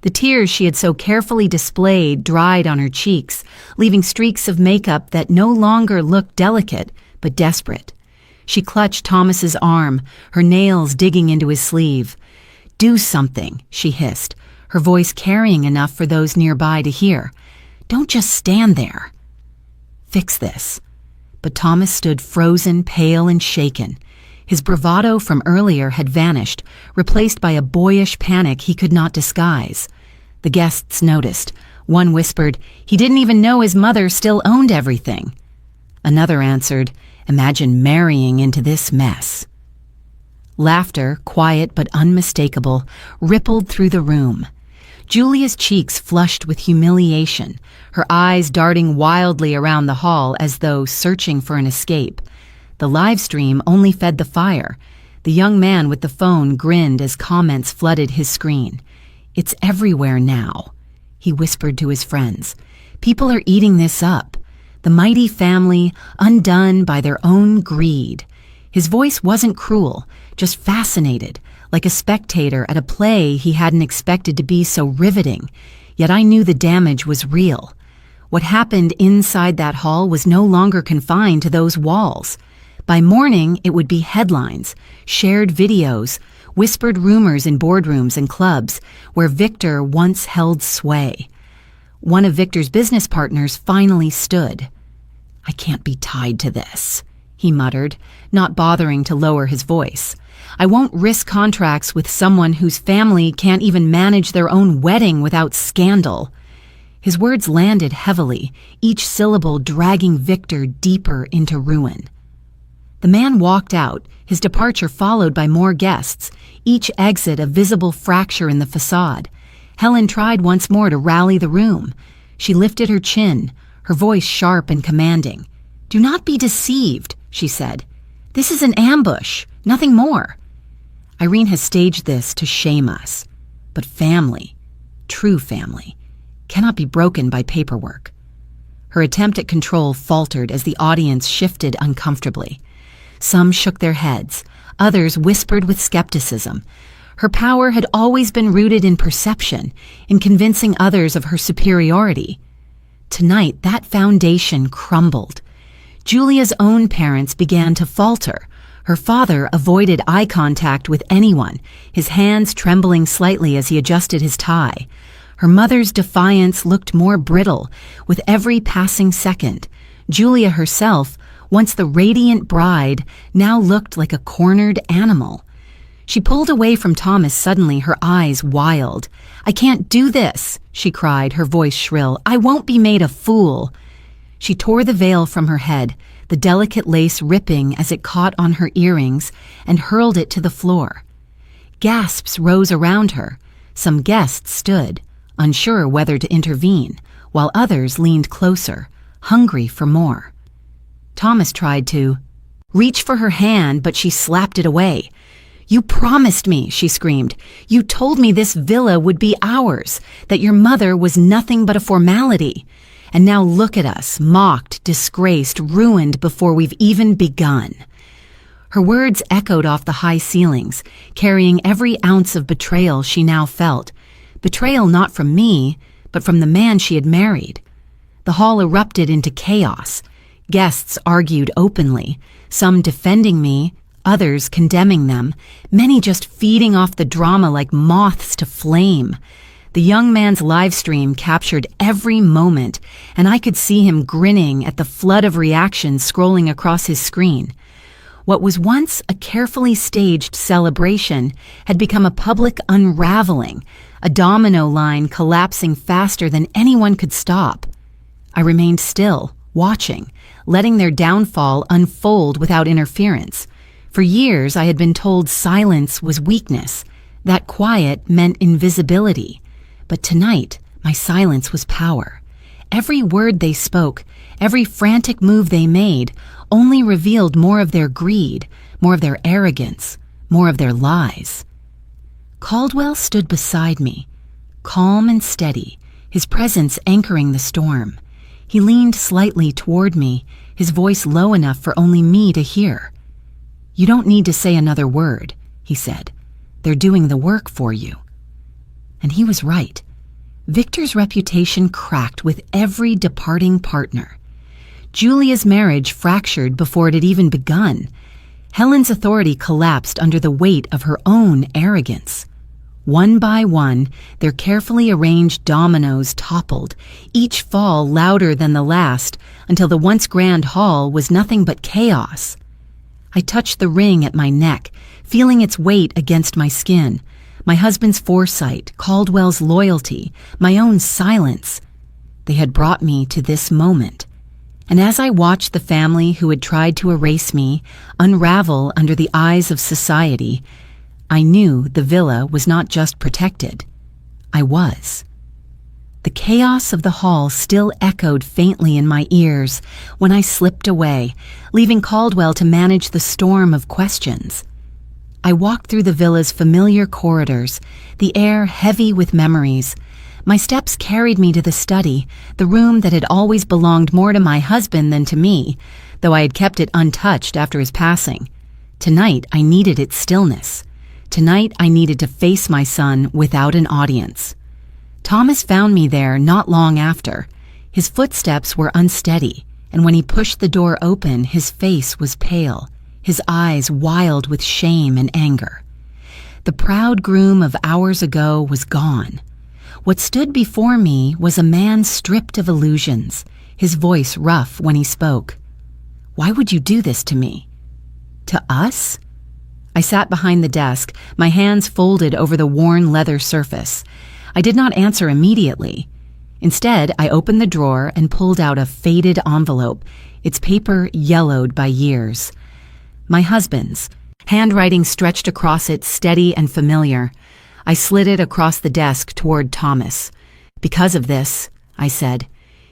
A: The tears she had so carefully displayed dried on her cheeks, leaving streaks of makeup that no longer looked delicate, but desperate. She clutched Thomas's arm, her nails digging into his sleeve. "Do something," she hissed, her voice carrying enough for those nearby to hear. "Don't just stand there. Fix this." But Thomas stood frozen, pale, and shaken. His bravado from earlier had vanished, replaced by a boyish panic he could not disguise. The guests noticed. One whispered, "He didn't even know his mother still owned everything." Another answered, "Imagine marrying into this mess." Laughter, quiet but unmistakable, rippled through the room. Julia's cheeks flushed with humiliation, her eyes darting wildly around the hall as though searching for an escape. The live stream only fed the fire. The young man with the phone grinned as comments flooded his screen. "It's everywhere now," he whispered to his friends. "People are eating this up. The mighty family undone by their own greed." His voice wasn't cruel, just fascinated, like a spectator at a play he hadn't expected to be so riveting. Yet I knew the damage was real. What happened inside that hall was no longer confined to those walls. By morning, it would be headlines, shared videos, whispered rumors in boardrooms and clubs where Victor once held sway. One of Victor's business partners finally stood. "I can't be tied to this," he muttered, not bothering to lower his voice. "I won't risk contracts with someone whose family can't even manage their own wedding without scandal." His words landed heavily, each syllable dragging Victor deeper into ruin. The man walked out, his departure followed by more guests, each exit a visible fracture in the facade. Helen tried once more to rally the room. She lifted her chin, her voice sharp and commanding. "Do not be deceived," she said. "This is an ambush, nothing more. Irene has staged this to shame us. But family, true family, cannot be broken by paperwork." Her attempt at control faltered as the audience shifted uncomfortably. Some shook their heads, others whispered with skepticism. Her power had always been rooted in perception, in convincing others of her superiority. Tonight, that foundation crumbled. Julia's own parents began to falter. Her father avoided eye contact with anyone, his hands trembling slightly as he adjusted his tie. Her mother's defiance looked more brittle with every passing second. Julia herself, once the radiant bride, now looked like a cornered animal. She pulled away from Thomas suddenly, her eyes wild. "I can't do this," she cried, her voice shrill. "I won't be made a fool." She tore the veil from her head, the delicate lace ripping as it caught on her earrings, and hurled it to the floor. Gasps rose around her. Some guests stood, unsure whether to intervene, while others leaned closer, hungry for more. Thomas tried to reach for her hand, but she slapped it away. "You promised me," she screamed. "You told me this villa would be ours, that your mother was nothing but a formality. And now look at us, mocked, disgraced, ruined before we've even begun." Her words echoed off the high ceilings, carrying every ounce of betrayal she now felt. Betrayal not from me, but from the man she had married. The hall erupted into chaos. Guests argued openly, some defending me, others condemning them, many just feeding off the drama like moths to flame. The young man's live stream captured every moment, and I could see him grinning at the flood of reactions scrolling across his screen. What was once a carefully staged celebration had become a public unraveling, a domino line collapsing faster than anyone could stop. I remained still, watching, letting their downfall unfold without interference. For years I had been told silence was weakness, that quiet meant invisibility. But tonight, my silence was power. Every word they spoke, every frantic move they made, only revealed more of their greed, more of their arrogance, more of their lies. Caldwell stood beside me, calm and steady, his presence anchoring the storm. He leaned slightly toward me, his voice low enough for only me to hear. "You don't need to say another word," he said. "They're doing the work for you." And he was right. Victor's reputation cracked with every departing partner. Julia's marriage fractured before it had even begun. Helen's authority collapsed under the weight of her own arrogance. One by one, their carefully arranged dominoes toppled, each fall louder than the last, until the once grand hall was nothing but chaos. I touched the ring at my neck, feeling its weight against my skin. My husband's foresight, Caldwell's loyalty, my own silence. They had brought me to this moment. And as I watched the family who had tried to erase me unravel under the eyes of society, I knew the villa was not just protected. I was. The chaos of the hall still echoed faintly in my ears when I slipped away, leaving Caldwell to manage the storm of questions. I walked through the villa's familiar corridors, the air heavy with memories. My steps carried me to the study, the room that had always belonged more to my husband than to me, though I had kept it untouched after his passing. Tonight, I needed its stillness. Tonight, I needed to face my son without an audience. Thomas found me there not long after. His footsteps were unsteady, and when he pushed the door open, his face was pale, his eyes wild with shame and anger. The proud groom of hours ago was gone. What stood before me was a man stripped of illusions, his voice rough when he spoke. "Why would you do this to me?" "To us?" I sat behind the desk, my hands folded over the worn leather surface. I did not answer immediately. Instead, I opened the drawer and pulled out a faded envelope, its paper yellowed by years. My husband's, handwriting stretched across it, steady and familiar. I slid it across the desk toward Thomas. "Because of this," I said.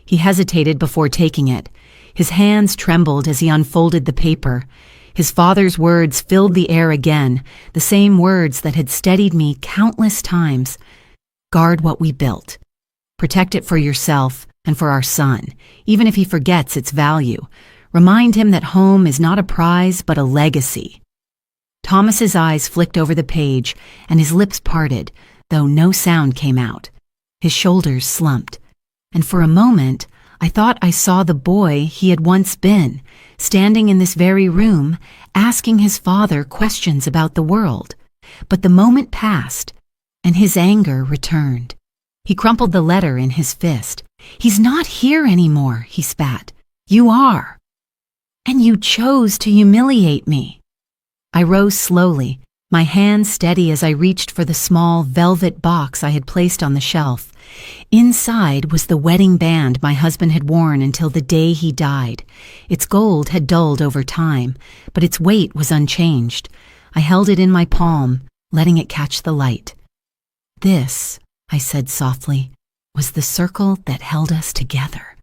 A: He hesitated before taking it. His hands trembled as he unfolded the paper. His father's words filled the air again, the same words that had steadied me countless times. "Guard what we built. Protect it for yourself and for our son, even if he forgets its value. Remind him that home is not a prize but a legacy." Thomas's eyes flicked over the page and his lips parted, though no sound came out. His shoulders slumped, and for a moment I thought I saw the boy he had once been, standing in this very room, asking his father questions about the world. But the moment passed, and his anger returned. He crumpled the letter in his fist. "He's not here anymore," he spat. "You are. And you chose to humiliate me." I rose slowly, my hand steady as I reached for the small velvet box I had placed on the shelf. Inside was the wedding band my husband had worn until the day he died. Its gold had dulled over time, but its weight was unchanged. I held it in my palm, letting it catch the light. "This," I said softly, "was the circle that held us together.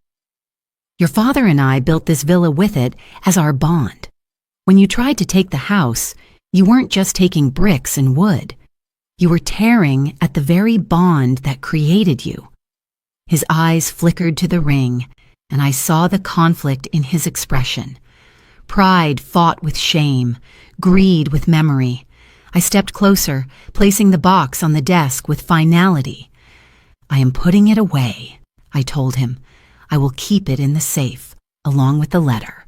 A: Your father and I built this villa with it as our bond. When you tried to take the house, you weren't just taking bricks and wood. You were tearing at the very bond that created you." His eyes flickered to the ring, and I saw the conflict in his expression. Pride fought with shame, greed with memory. I stepped closer, placing the box on the desk with finality. "I am putting it away," I told him. "I will keep it in the safe, along with the letter.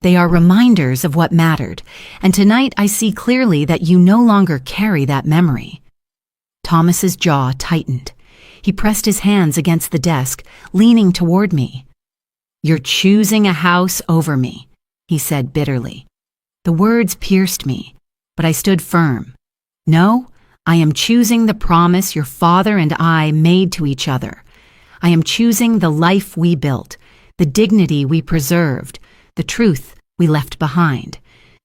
A: They are reminders of what mattered, and tonight I see clearly that you no longer carry that memory." Thomas's jaw tightened. He pressed his hands against the desk, leaning toward me. "You're choosing a house over me," he said bitterly. The words pierced me, but I stood firm. "No, I am choosing the promise your father and I made to each other. I am choosing the life we built, the dignity we preserved, the truth we left behind.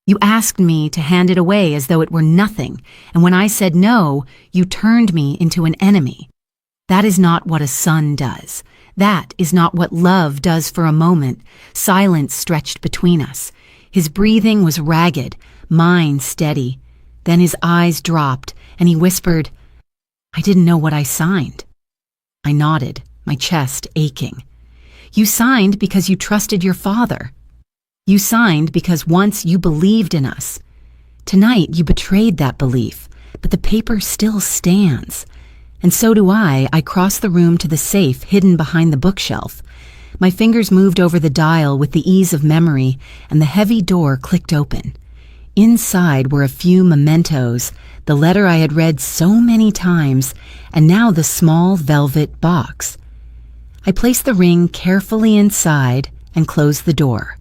A: You asked me to hand it away as though it were nothing, and when I said no, you turned me into an enemy. That is not what a son does. That is not what love does for a moment." Silence stretched between us. His breathing was ragged, mine steady. Then his eyes dropped, and he whispered, "I didn't know what I signed." I nodded, my chest aching. "You signed because you trusted your father. You signed because once you believed in us. Tonight you betrayed that belief, but the paper still stands. And so do I." I crossed the room to the safe hidden behind the bookshelf. My fingers moved over the dial with the ease of memory, and the heavy door clicked open. Inside were a few mementos, the letter I had read so many times, and now the small velvet box. I placed the ring carefully inside and closed the door.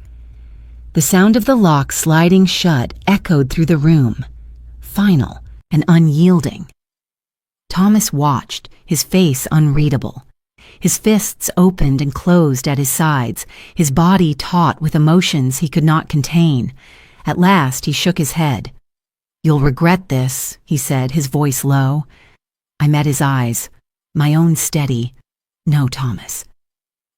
A: The sound of the lock sliding shut echoed through the room, final and unyielding. Thomas watched, his face unreadable. His fists opened and closed at his sides, his body taut with emotions he could not contain. At last he shook his head. "You'll regret this," he said, his voice low. I met his eyes, my own steady, "No, Thomas."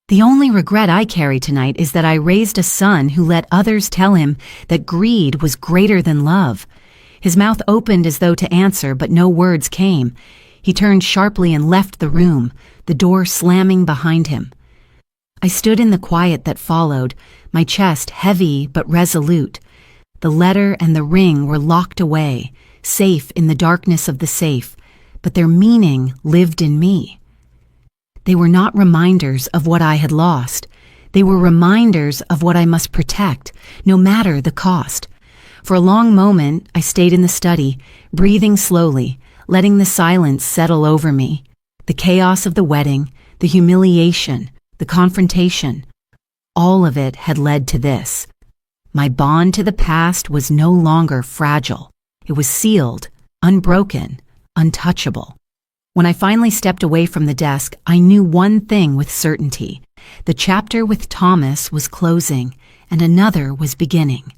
A: The only regret I carry tonight is that I raised a son who let others tell him that greed was greater than love. His mouth opened as though to answer, but no words came. He turned sharply and left the room, the door slamming behind him. I stood in the quiet that followed, my chest heavy but resolute. The letter and the ring were locked away, safe in the darkness of the safe, but their meaning lived in me. They were not reminders of what I had lost. They were reminders of what I must protect, no matter the cost. For a long moment, I stayed in the study, breathing slowly, letting the silence settle over me. The chaos of the wedding, the humiliation, the confrontation, all of it had led to this. My bond to the past was no longer fragile. It was sealed, unbroken, untouchable. When I finally stepped away from the desk, I knew one thing with certainty. The chapter with Thomas was closing, and another was beginning.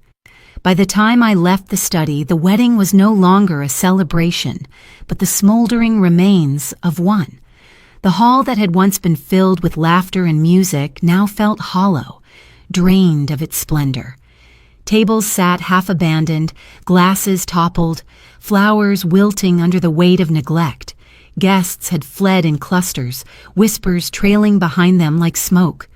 A: By the time I left the study, the wedding was no longer a celebration, but the smoldering remains of one. The hall that had once been filled with laughter and music now felt hollow, drained of its splendor. Tables sat half-abandoned, glasses toppled, flowers wilting under the weight of neglect. Guests had fled in clusters, whispers trailing behind them like smoke.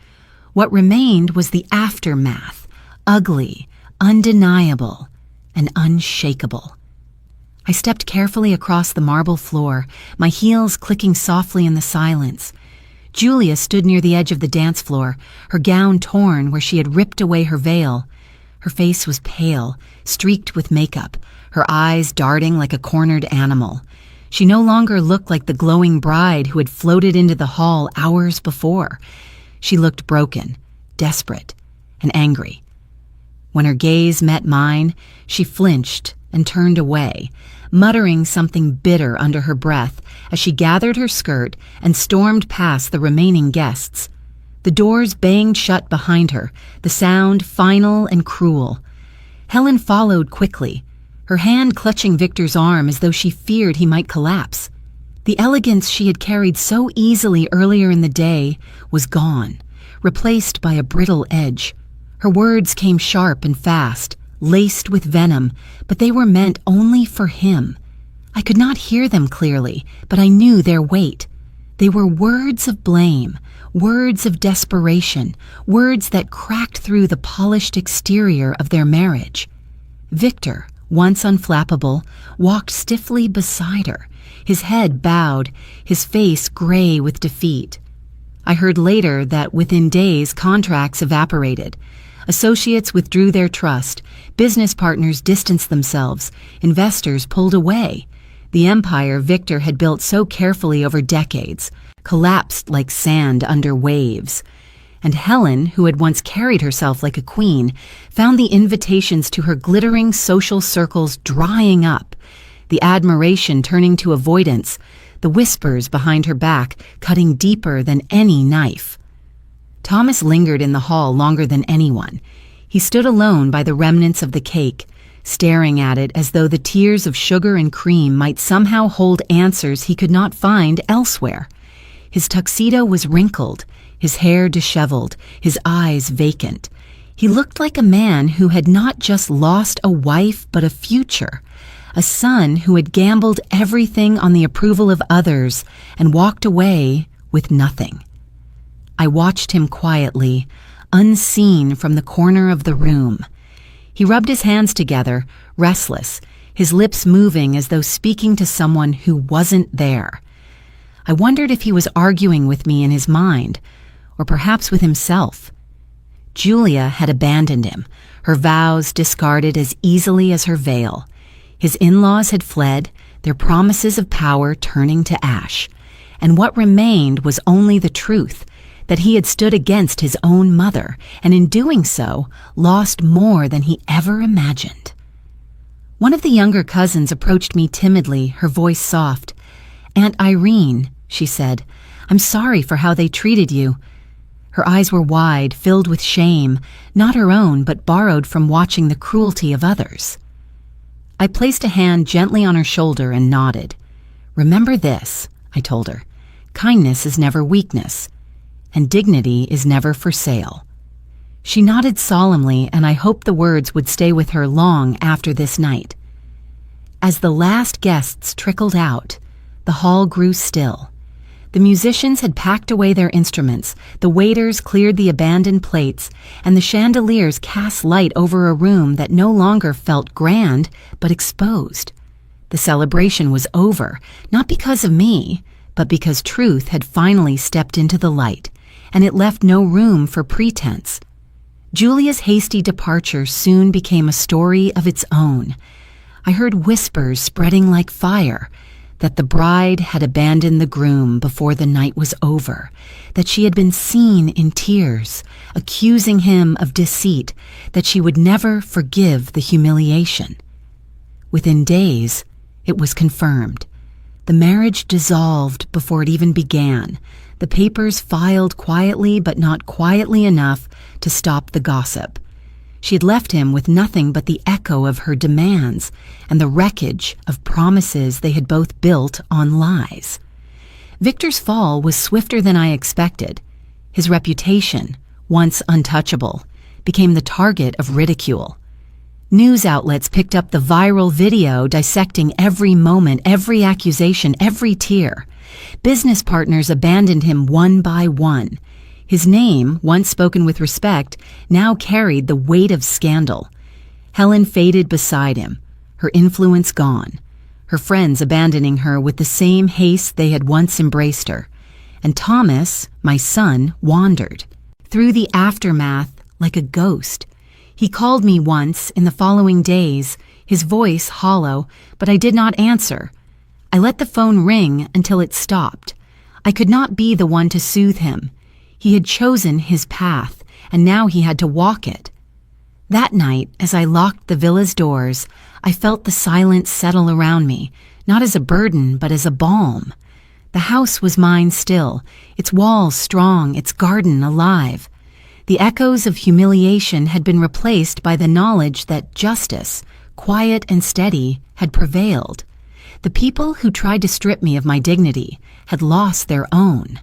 A: What remained was the aftermath, ugly, undeniable, and unshakable. I stepped carefully across the marble floor, my heels clicking softly in the silence. Julia stood near the edge of the dance floor, her gown torn where she had ripped away her veil. Her face was pale, streaked with makeup, her eyes darting like a cornered animal. She no longer looked like the glowing bride who had floated into the hall hours before. She looked broken, desperate, and angry. When her gaze met mine, she flinched and turned away, muttering something bitter under her breath as she gathered her skirt and stormed past the remaining guests. The doors banged shut behind her, the sound final and cruel. Helen followed quickly, her hand clutching Victor's arm as though she feared he might collapse. The elegance she had carried so easily earlier in the day was gone, replaced by a brittle edge. Her words came sharp and fast, laced with venom, but they were meant only for him. I could not hear them clearly, but I knew their weight. They were words of blame, words of desperation, words that cracked through the polished exterior of their marriage. Victor, once unflappable, walked stiffly beside her, his head bowed, his face gray with defeat. I heard later that within days contracts evaporated. Associates withdrew their trust, business partners distanced themselves, investors pulled away. The empire Victor had built so carefully over decades collapsed like sand under waves. And Helen, who had once carried herself like a queen, found the invitations to her glittering social circles drying up, the admiration turning to avoidance, the whispers behind her back cutting deeper than any knife. Thomas lingered in the hall longer than anyone. He stood alone by the remnants of the cake, staring at it as though the tears of sugar and cream might somehow hold answers he could not find elsewhere. His tuxedo was wrinkled, his hair disheveled, his eyes vacant. He looked like a man who had not just lost a wife but a future, a son who had gambled everything on the approval of others and walked away with nothing. I watched him quietly, unseen from the corner of the room. He rubbed his hands together, restless, his lips moving as though speaking to someone who wasn't there. I wondered if he was arguing with me in his mind, or perhaps with himself. Julia had abandoned him, her vows discarded as easily as her veil. His in-laws had fled, their promises of power turning to ash. And what remained was only the truth, that he had stood against his own mother, and in doing so, lost more than he ever imagined. One of the younger cousins approached me timidly, her voice soft. "Aunt Irene," she said, "I'm sorry for how they treated you." Her eyes were wide, filled with shame, not her own, but borrowed from watching the cruelty of others. I placed a hand gently on her shoulder and nodded. "Remember this," I told her. kindness is never weakness, and dignity is never for sale. She nodded solemnly, and I hoped the words would stay with her long after this night. As the last guests trickled out, the hall grew still. The musicians had packed away their instruments, the waiters cleared the abandoned plates, and the chandeliers cast light over a room that no longer felt grand, but exposed. The celebration was over, not because of me, but because truth had finally stepped into the light, and it left no room for pretense. Julia's hasty departure soon became a story of its own. I heard whispers spreading like fire, that the bride had abandoned the groom before the night was over, that she had been seen in tears, accusing him of deceit, that she would never forgive the humiliation. Within days, it was confirmed. The marriage dissolved before it even began. The papers filed quietly, but not quietly enough to stop the gossip. She had left him with nothing but the echo of her demands and the wreckage of promises they had both built on lies. Victor's fall was swifter than I expected. His reputation, once untouchable, became the target of ridicule. News outlets picked up the viral video dissecting every moment, every accusation, every tear. Business partners abandoned him one by one. His name, once spoken with respect, now carried the weight of scandal. Helen faded beside him, her influence gone, her friends abandoning her with the same haste they had once embraced her. And Thomas, my son, wandered through the aftermath like a ghost. He called me once in the following days, his voice hollow, but I did not answer. I let the phone ring until it stopped. I could not be the one to soothe him. He had chosen his path, and now he had to walk it. That night, as I locked the villa's doors, I felt the silence settle around me, not as a burden, but as a balm. The house was mine still, its walls strong, its garden alive. The echoes of humiliation had been replaced by the knowledge that justice, quiet and steady, had prevailed. The people who tried to strip me of my dignity had lost their own.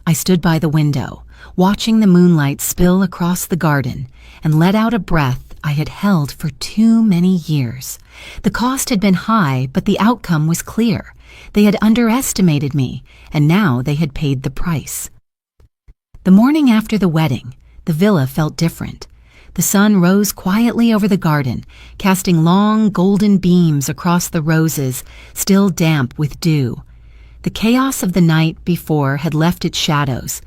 A: I stood by the window, watching the moonlight spill across the garden, and let out a breath I had held for too many years. The cost had been high, but the outcome was clear. They had underestimated me, and now they had paid the price. The morning after the wedding, the villa felt different. The sun rose quietly over the garden, casting long golden beams across the roses, still damp with dew. The chaos of the night before had left its shadows,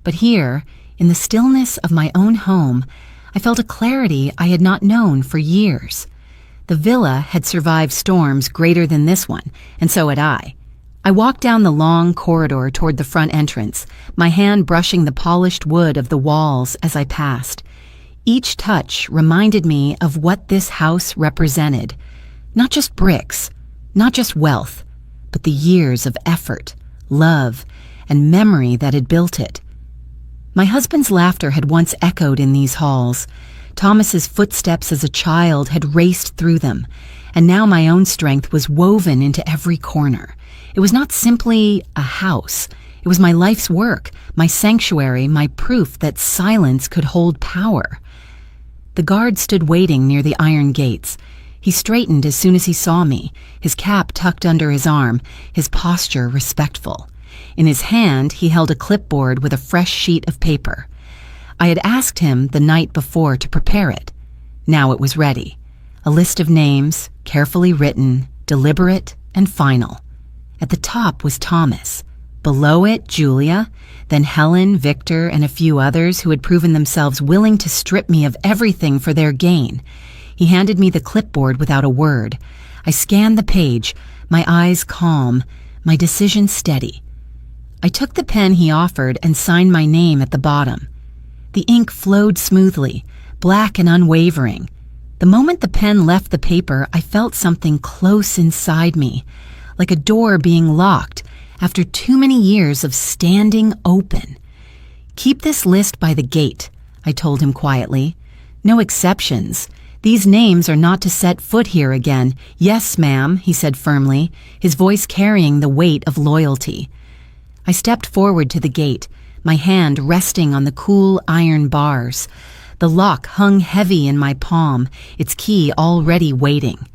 A: but here, in the stillness of my own home, I felt a clarity I had not known for years. The villa had survived storms greater than this one, and so had I. I walked down the long corridor toward the front entrance, my hand brushing the polished wood of the walls as I passed. Each touch reminded me of what this house represented. Not just bricks, not just wealth, but the years of effort, love, and memory that had built it. My husband's laughter had once echoed in these halls. Thomas's footsteps as a child had raced through them, and now my own strength was woven into every corner. It was not simply a house. It was my life's work, my sanctuary, my proof that silence could hold power. The guard stood waiting near the iron gates. He straightened as soon as he saw me, his cap tucked under his arm, his posture respectful. In his hand, he held a clipboard with a fresh sheet of paper. I had asked him the night before to prepare it. Now it was ready. A list of names, carefully written, deliberate, and final. At the top was Thomas. Below it, Julia, then Helen, Victor, and a few others who had proven themselves willing to strip me of everything for their gain. He handed me the clipboard without a word. I scanned the page, my eyes calm, my decision steady. I took the pen he offered and signed my name at the bottom. The ink flowed smoothly, black and unwavering. The moment the pen left the paper, I felt something close inside me, like a door being locked after too many years of standing open. "Keep this list by the gate," I told him quietly. "No exceptions. These names are not to set foot here again." "Yes, ma'am," he said firmly, his voice carrying the weight of loyalty. I stepped forward to the gate, my hand resting on the cool iron bars. The lock hung heavy in my palm, its key already waiting.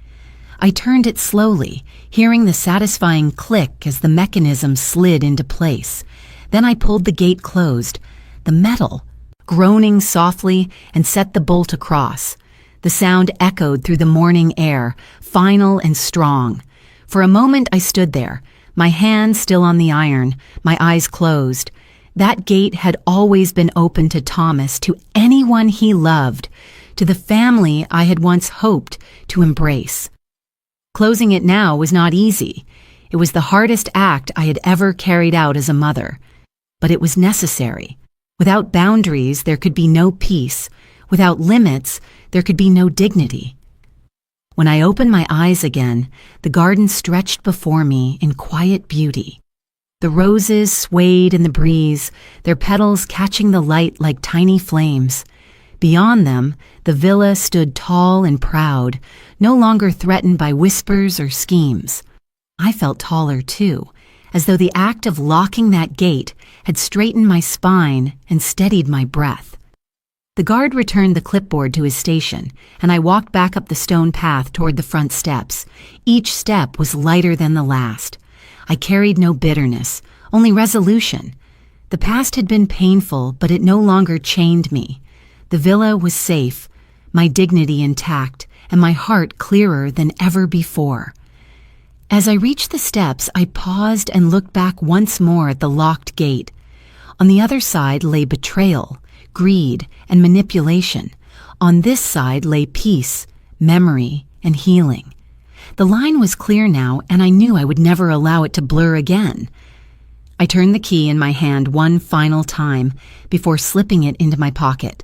A: I turned it slowly, hearing the satisfying click as the mechanism slid into place. Then I pulled the gate closed, the metal, groaning softly, and set the bolt across. The sound echoed through the morning air, final and strong. For a moment I stood there, my hand still on the iron, my eyes closed. That gate had always been open to Thomas, to anyone he loved, to the family I had once hoped to embrace. Closing it now was not easy. It was the hardest act I had ever carried out as a mother. But it was necessary. Without boundaries, there could be no peace. Without limits, there could be no dignity. When I opened my eyes again, the garden stretched before me in quiet beauty. The roses swayed in the breeze, their petals catching the light like tiny flames. Beyond them, the villa stood tall and proud, no longer threatened by whispers or schemes. I felt taller too, as though the act of locking that gate had straightened my spine and steadied my breath. The guard returned the clipboard to his station, and I walked back up the stone path toward the front steps. Each step was lighter than the last. I carried no bitterness, only resolution. The past had been painful, but it no longer chained me. The villa was safe, my dignity intact, and my heart clearer than ever before. As I reached the steps, I paused and looked back once more at the locked gate. On the other side lay betrayal, greed, and manipulation. On this side lay peace, memory, and healing. The line was clear now, and I knew I would never allow it to blur again. I turned the key in my hand one final time before slipping it into my pocket.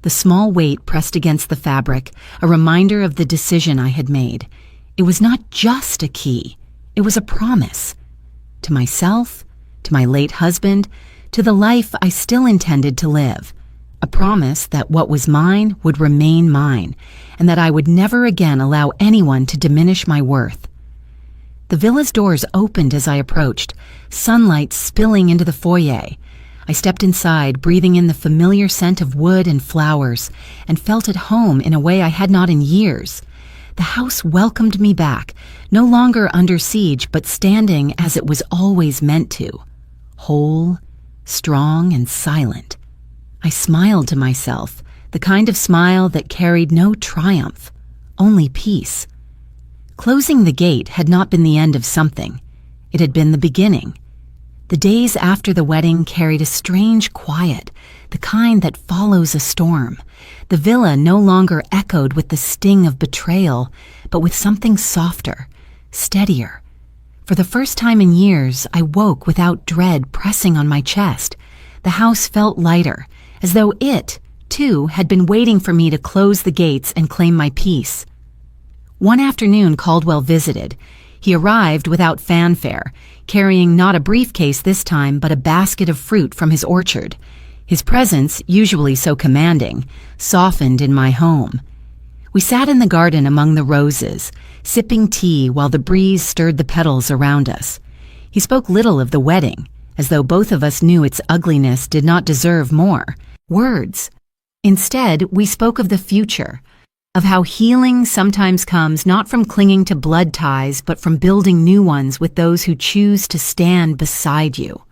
A: The small weight pressed against the fabric, a reminder of the decision I had made. It was not just a key, it was a promise. To myself, to my late husband, to the life I still intended to live. A promise that what was mine would remain mine, and that I would never again allow anyone to diminish my worth. The villa's doors opened as I approached, sunlight spilling into the foyer. I stepped inside, breathing in the familiar scent of wood and flowers, and felt at home in a way I had not in years. The house welcomed me back, no longer under siege, but standing as it was always meant to. Whole, strong, and silent. I smiled to myself, the kind of smile that carried no triumph, only peace. Closing the gate had not been the end of something. It had been the beginning. The days after the wedding carried a strange quiet, the kind that follows a storm. The villa no longer echoed with the sting of betrayal, but with something softer, steadier. For the first time in years, I woke without dread pressing on my chest. The house felt lighter, as though it, too, had been waiting for me to close the gates and claim my peace. One afternoon, Caldwell visited. He arrived without fanfare, carrying not a briefcase this time, but a basket of fruit from his orchard. His presence, usually so commanding, softened in my home. We sat in the garden among the roses, sipping tea while the breeze stirred the petals around us. He spoke little of the wedding, as though both of us knew its ugliness did not deserve more words. Instead, we spoke of the future, of how healing sometimes comes not from clinging to blood ties, but from building new ones with those who choose to stand beside you.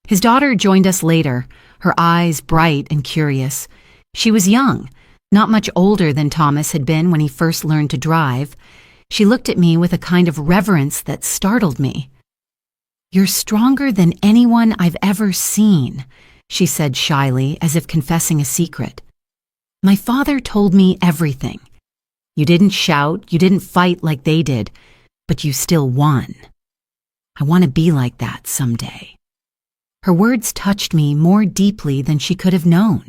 A: His daughter joined us later, her eyes bright and curious. She was young, not much older than Thomas had been when he first learned to drive. She looked at me with a kind of reverence that startled me. "You're stronger than anyone I've ever seen," she said shyly, as if confessing a secret. "My father told me everything. You didn't shout, you didn't fight like they did, but you still won. I want to be like that someday." Her words touched me more deeply than she could have known.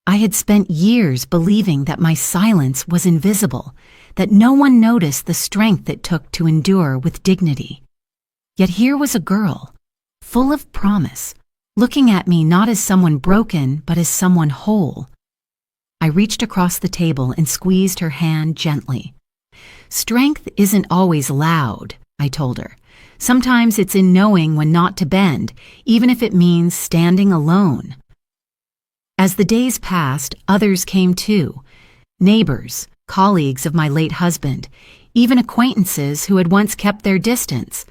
A: I had spent years believing that my silence was invisible, that no one noticed the strength it took to endure with dignity. Yet here was a girl, full of promise, looking at me not as someone broken, but as someone whole. I reached across the table and squeezed her hand gently. "Strength isn't always loud," I told her. Sometimes it's in knowing when not to bend, even if it means standing alone. As the days passed, others came too. Neighbors, colleagues of my late husband, even acquaintances who had once kept their distance.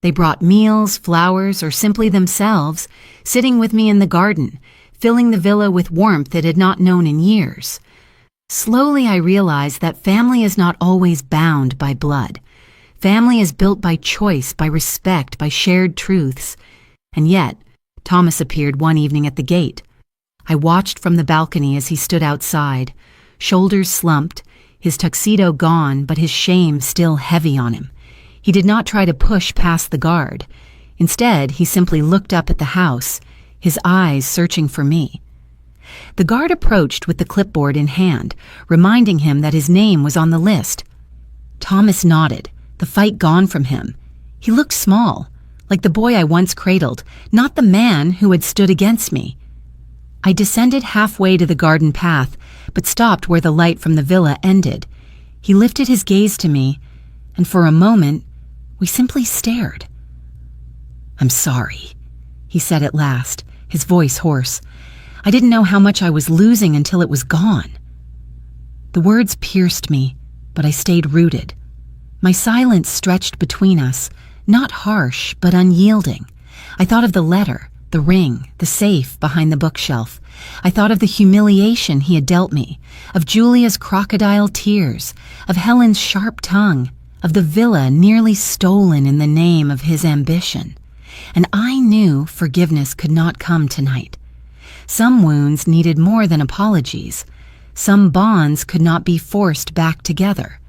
A: They brought meals, flowers, or simply themselves, sitting with me in the garden, filling the villa with warmth it had not known in years. Slowly I realized that family is not always bound by blood. Family is built by choice, by respect, by shared truths. And yet, Thomas appeared one evening at the gate. I watched from the balcony as he stood outside, shoulders slumped, his tuxedo gone, but his shame still heavy on him. He did not try to push past the guard. Instead, he simply looked up at the house, his eyes searching for me. The guard approached with the clipboard in hand, reminding him that his name was on the list. Thomas nodded, the fight gone from him. He looked small, like the boy I once cradled, not the man who had stood against me. I descended halfway to the garden path, but stopped where the light from the villa ended. He lifted his gaze to me, and for a moment, we simply stared. "I'm sorry," he said at last, his voice hoarse. I didn't know how much I was losing until it was gone. The words pierced me, but I stayed rooted. My silence stretched between us, not harsh, but unyielding. I thought of the letter, the ring, the safe behind the bookshelf. I thought of the humiliation he had dealt me, of Julia's crocodile tears, of Helen's sharp tongue, of the villa nearly stolen in the name of his ambition. And I knew forgiveness could not come tonight. Some wounds needed more than apologies. Some bonds could not be forced back together.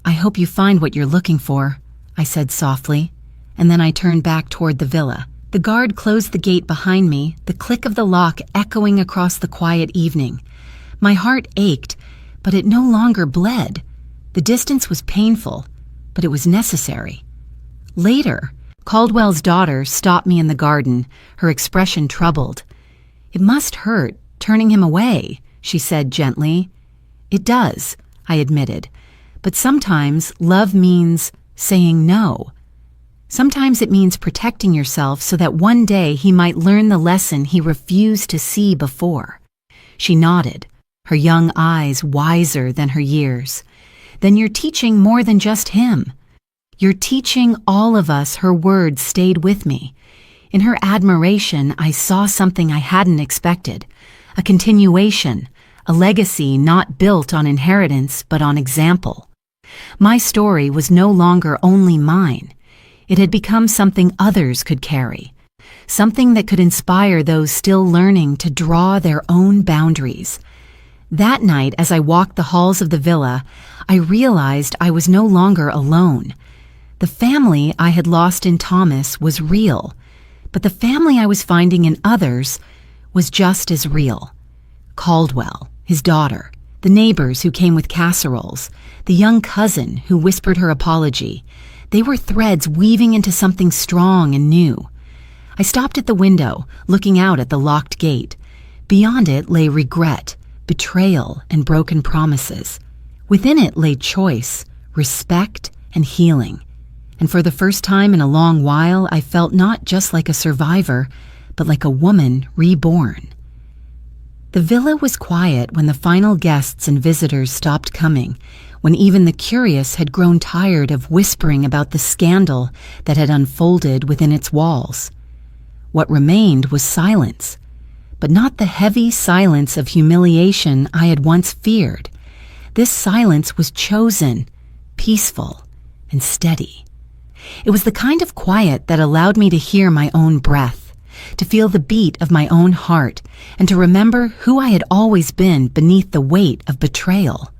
A: "I hope you find what you're looking for," I said softly, and then I turned back toward the villa. The guard closed the gate behind me, the click of the lock echoing across the quiet evening. My heart ached, but it no longer bled. The distance was painful, but it was necessary. Later, Caldwell's daughter stopped me in the garden, her expression troubled. "It must hurt, turning him away," she said gently. "It does," I admitted, "but sometimes love means saying no. Sometimes it means protecting yourself so that one day he might learn the lesson he refused to see before." She nodded, her young eyes wiser than her years. "Then you're teaching more than just him. You're teaching all of us." Her words stayed with me. In her admiration, I saw something I hadn't expected, a continuation, a legacy not built on inheritance but on example. My story was no longer only mine. It had become something others could carry, something that could inspire those still learning to draw their own boundaries. That night, as I walked the halls of the villa, I realized I was no longer alone. The family I had lost in Thomas was real, but the family I was finding in others was just as real. Caldwell, his daughter, the neighbors who came with casseroles, the young cousin who whispered her apology. They were threads weaving into something strong and new. I stopped at the window, looking out at the locked gate. Beyond it lay regret, betrayal, and broken promises. Within it lay choice, respect, and healing. And for the first time in a long while, I felt not just like a survivor, but like a woman reborn. The villa was quiet when the final guests and visitors stopped coming, when even the curious had grown tired of whispering about the scandal that had unfolded within its walls. What remained was silence, but not the heavy silence of humiliation I had once feared. This silence was chosen, peaceful, and steady. It was the kind of quiet that allowed me to hear my own breath, to feel the beat of my own heart, and to remember who I had always been beneath the weight of betrayal.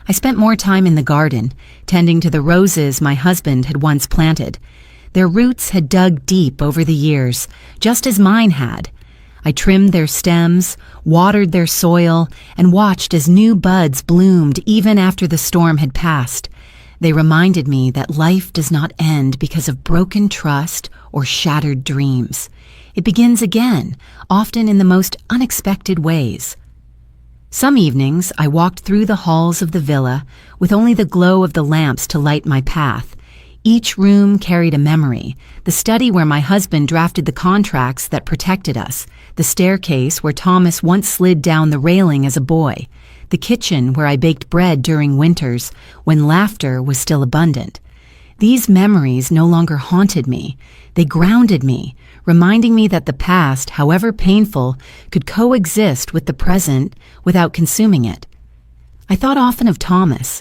A: I spent more time in the garden, tending to the roses my husband had once planted. Their roots had dug deep over the years, just as mine had. I trimmed their stems, watered their soil, and watched as new buds bloomed even after the storm had passed. They reminded me that life does not end because of broken trust or shattered dreams. It begins again, often in the most unexpected ways. Some evenings, I walked through the halls of the villa with only the glow of the lamps to light my path. Each room carried a memory: the study where my husband drafted the contracts that protected us, the staircase where Thomas once slid down the railing as a boy, the kitchen where I baked bread during winters when laughter was still abundant. These memories no longer haunted me. They grounded me, reminding me that the past, however painful, could coexist with the present without consuming it. I thought often of Thomas.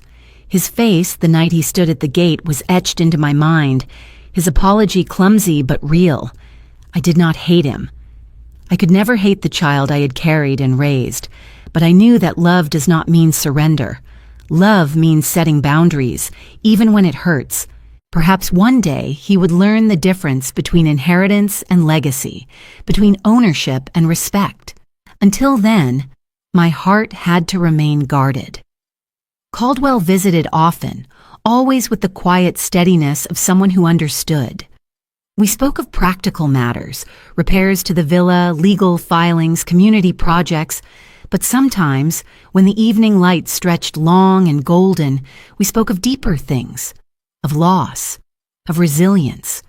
A: His face, the night he stood at the gate, was etched into my mind, his apology clumsy but real. I did not hate him. I could never hate the child I had carried and raised, but I knew that love does not mean surrender. Love means setting boundaries, even when it hurts. Perhaps one day he would learn the difference between inheritance and legacy, between ownership and respect. Until then, my heart had to remain guarded. Caldwell visited often, always with the quiet steadiness of someone who understood. We spoke of practical matters, repairs to the villa, legal filings, community projects, but sometimes, when the evening light stretched long and golden, we spoke of deeper things, of loss, of resilience,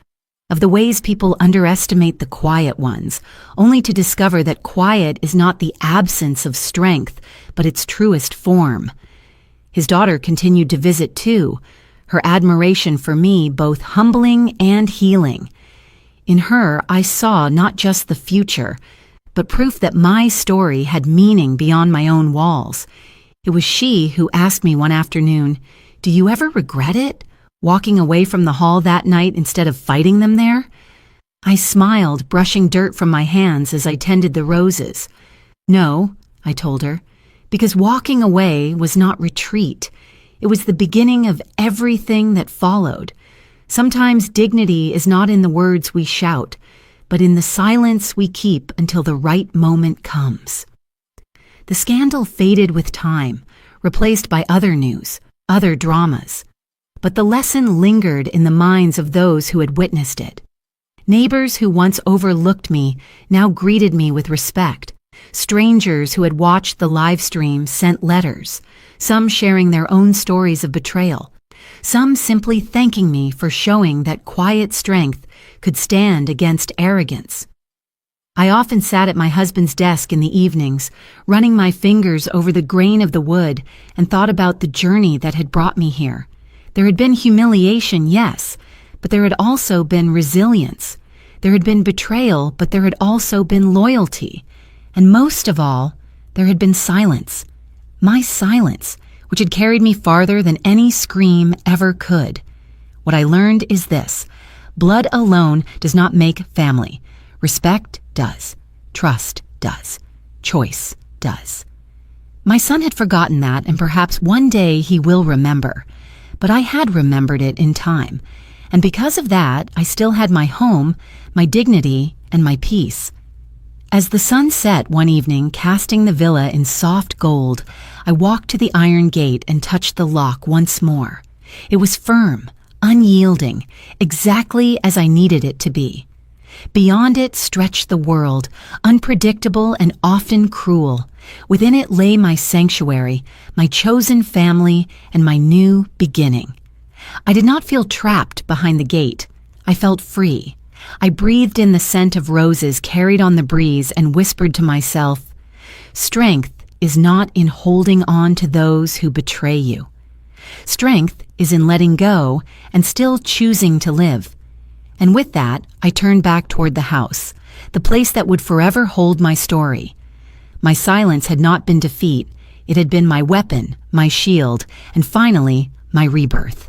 A: of the ways people underestimate the quiet ones, only to discover that quiet is not the absence of strength, but its truest form. His daughter continued to visit too, her admiration for me both humbling and healing. In her, I saw not just the future, but proof that my story had meaning beyond my own walls. It was she who asked me one afternoon, "Do you ever regret it, walking away from the hall that night instead of fighting them there?" I smiled, brushing dirt from my hands as I tended the roses. "No," I told her, because walking away was not retreat. It was the beginning of everything that followed. Sometimes dignity is not in the words we shout, but in the silence we keep until the right moment comes. The scandal faded with time, replaced by other news, other dramas. But the lesson lingered in the minds of those who had witnessed it. Neighbors who once overlooked me now greeted me with respect. Strangers who had watched the live stream sent letters, some sharing their own stories of betrayal, some simply thanking me for showing that quiet strength could stand against arrogance. I often sat at my husband's desk in the evenings, running my fingers over the grain of the wood, and thought about the journey that had brought me here. There had been humiliation, yes, but there had also been resilience. There had been betrayal, but there had also been loyalty. And most of all, there had been silence. My silence, which had carried me farther than any scream ever could. What I learned is this: blood alone does not make family. Respect does. Trust does. Choice does. My son had forgotten that, and perhaps one day he will remember. But I had remembered it in time. And because of that, I still had my home, my dignity, and my peace. As the sun set one evening, casting the villa in soft gold, I walked to the iron gate and touched the lock once more. It was firm, unyielding, exactly as I needed it to be. Beyond it stretched the world, unpredictable and often cruel. Within it lay my sanctuary, my chosen family, and my new beginning. I did not feel trapped behind the gate. I felt free. I breathed in the scent of roses carried on the breeze and whispered to myself, "Strength is not in holding on to those who betray you. Strength is in letting go and still choosing to live." And with that, I turned back toward the house, the place that would forever hold my story. My silence had not been defeat. It had been my weapon, my shield, and finally, my rebirth.